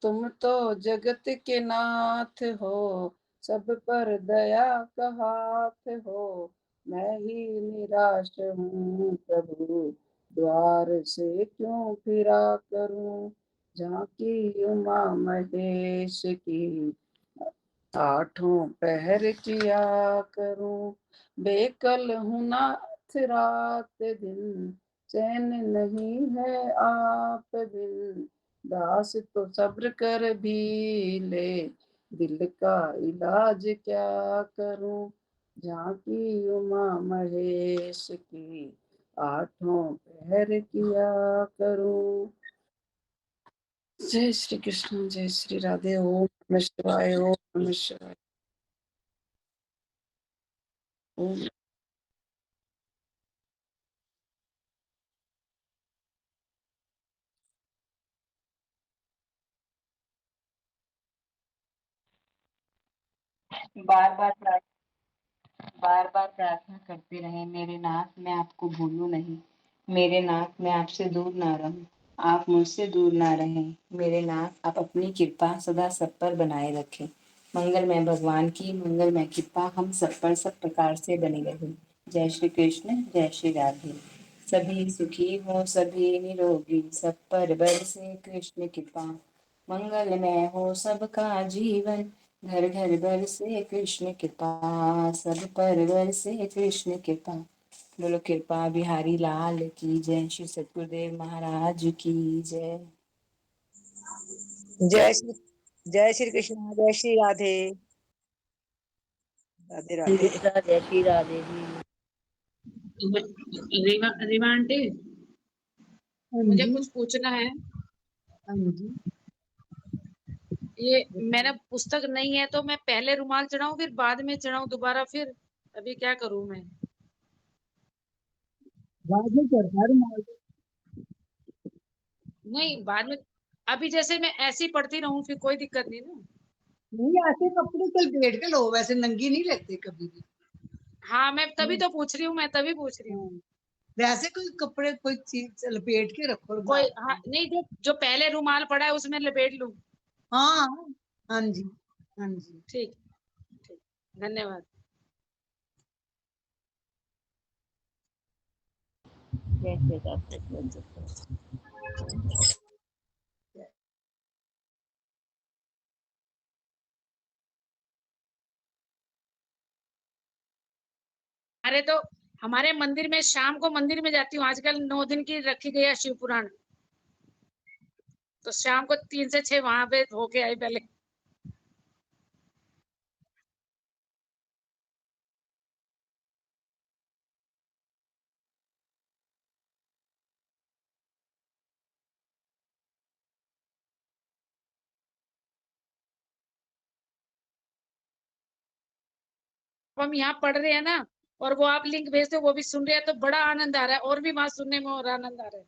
तुम तो जगत के नाथ हो, सब पर दया का हाथ हो, मैं ही निराश हूँ प्रभु, द्वार से क्यों फिरा करूं, झांकी उमा महेश की, आठों पहर किया करूं, बेकल हूं नाथ रात दिन, चैन नहीं है आप बिन, दास तो सब्र कर भी ले, दिल का इलाज क्या करूं, झांकी उमा महेश की, आठों पहर किया करूं। जय श्री कृष्ण, जय श्री राधे। ओम नमः शिवाय, ओम नमः शिवाय, ओम। बार बार प्रार्थना करते रहें, मेरे नाथ मैं आपको भूलूं नहीं, मेरे नाथ मैं आपसे दूर ना रहूं, आप मुझसे दूर ना रहें, मेरे नाथ आप अपनी कृपा सदा सब पर बनाए रखें, मंगलमय भगवान की मंगलमय कृपा हम सब पर सब प्रकार से बनी रहे। जय श्री कृष्ण, जय श्री राधे। सभी सुखी हो, सभी निरोगी, सब पर बरसे कृष्ण कृपा, मंगलमय हो सबका जीवन, घर घर बरसे कृष्ण कृपा, सब पर बरसे कृष्ण कृपा। बोलो कृपा बिहारी लाल की जय, श्री सतगुरुदेव महाराज की जय। जय श्री जय श्री कृष्ण, जय श्री राधे, राधे श्री राधे। कृष्णा, जय श्री राधे जी। रीमा आंटी, हाँ मुझे जी, कुछ पूछना है। हाँ जी, ये मेरा पुस्तक नहीं है तो मैं पहले रुमाल चढ़ाऊं फिर बाद में चढ़ाऊं दोबारा, फिर अभी क्या करूं मैं? बाद में चढ़ता है रुमाल। नहीं, बाद में। अभी जैसे मैं ऐसी पढ़ती रहूं फिर कोई दिक्कत नहीं ना? नहीं, ऐसे कपड़े चल बैठ के लो, वैसे नंगी नहीं लगते कभी भी। हाँ, मैं तभी तो पूछ रही हूँ, मैं तभी पूछ रही हूँ। हाँ, वैसे कोई कपड़े कोई चीज लपेट के रखो कोई, रुमाल हाँ को। नहीं, जो जो पहले रुमाल पड़ा है उसमें लपेट लूं? हाँ, हाँ जी, हाँ जी। ठीक, ठीक, धन्यवाद। जय श्री राधे, जय श्री राधे। अरे तो हमारे मंदिर में शाम को मंदिर में जाती हूँ, आजकल 9 दिन की रखी गई है शिव पुराण, तो शाम को 3 से 6 वहां पे होके आई पहले। हम यहाँ पढ़ रहे हैं ना, और वो आप लिंक भेजते हो वो भी सुन रहे हैं, तो बड़ा आनंद आ रहा है, और भी वहां सुनने में और आनंद आ रहा है।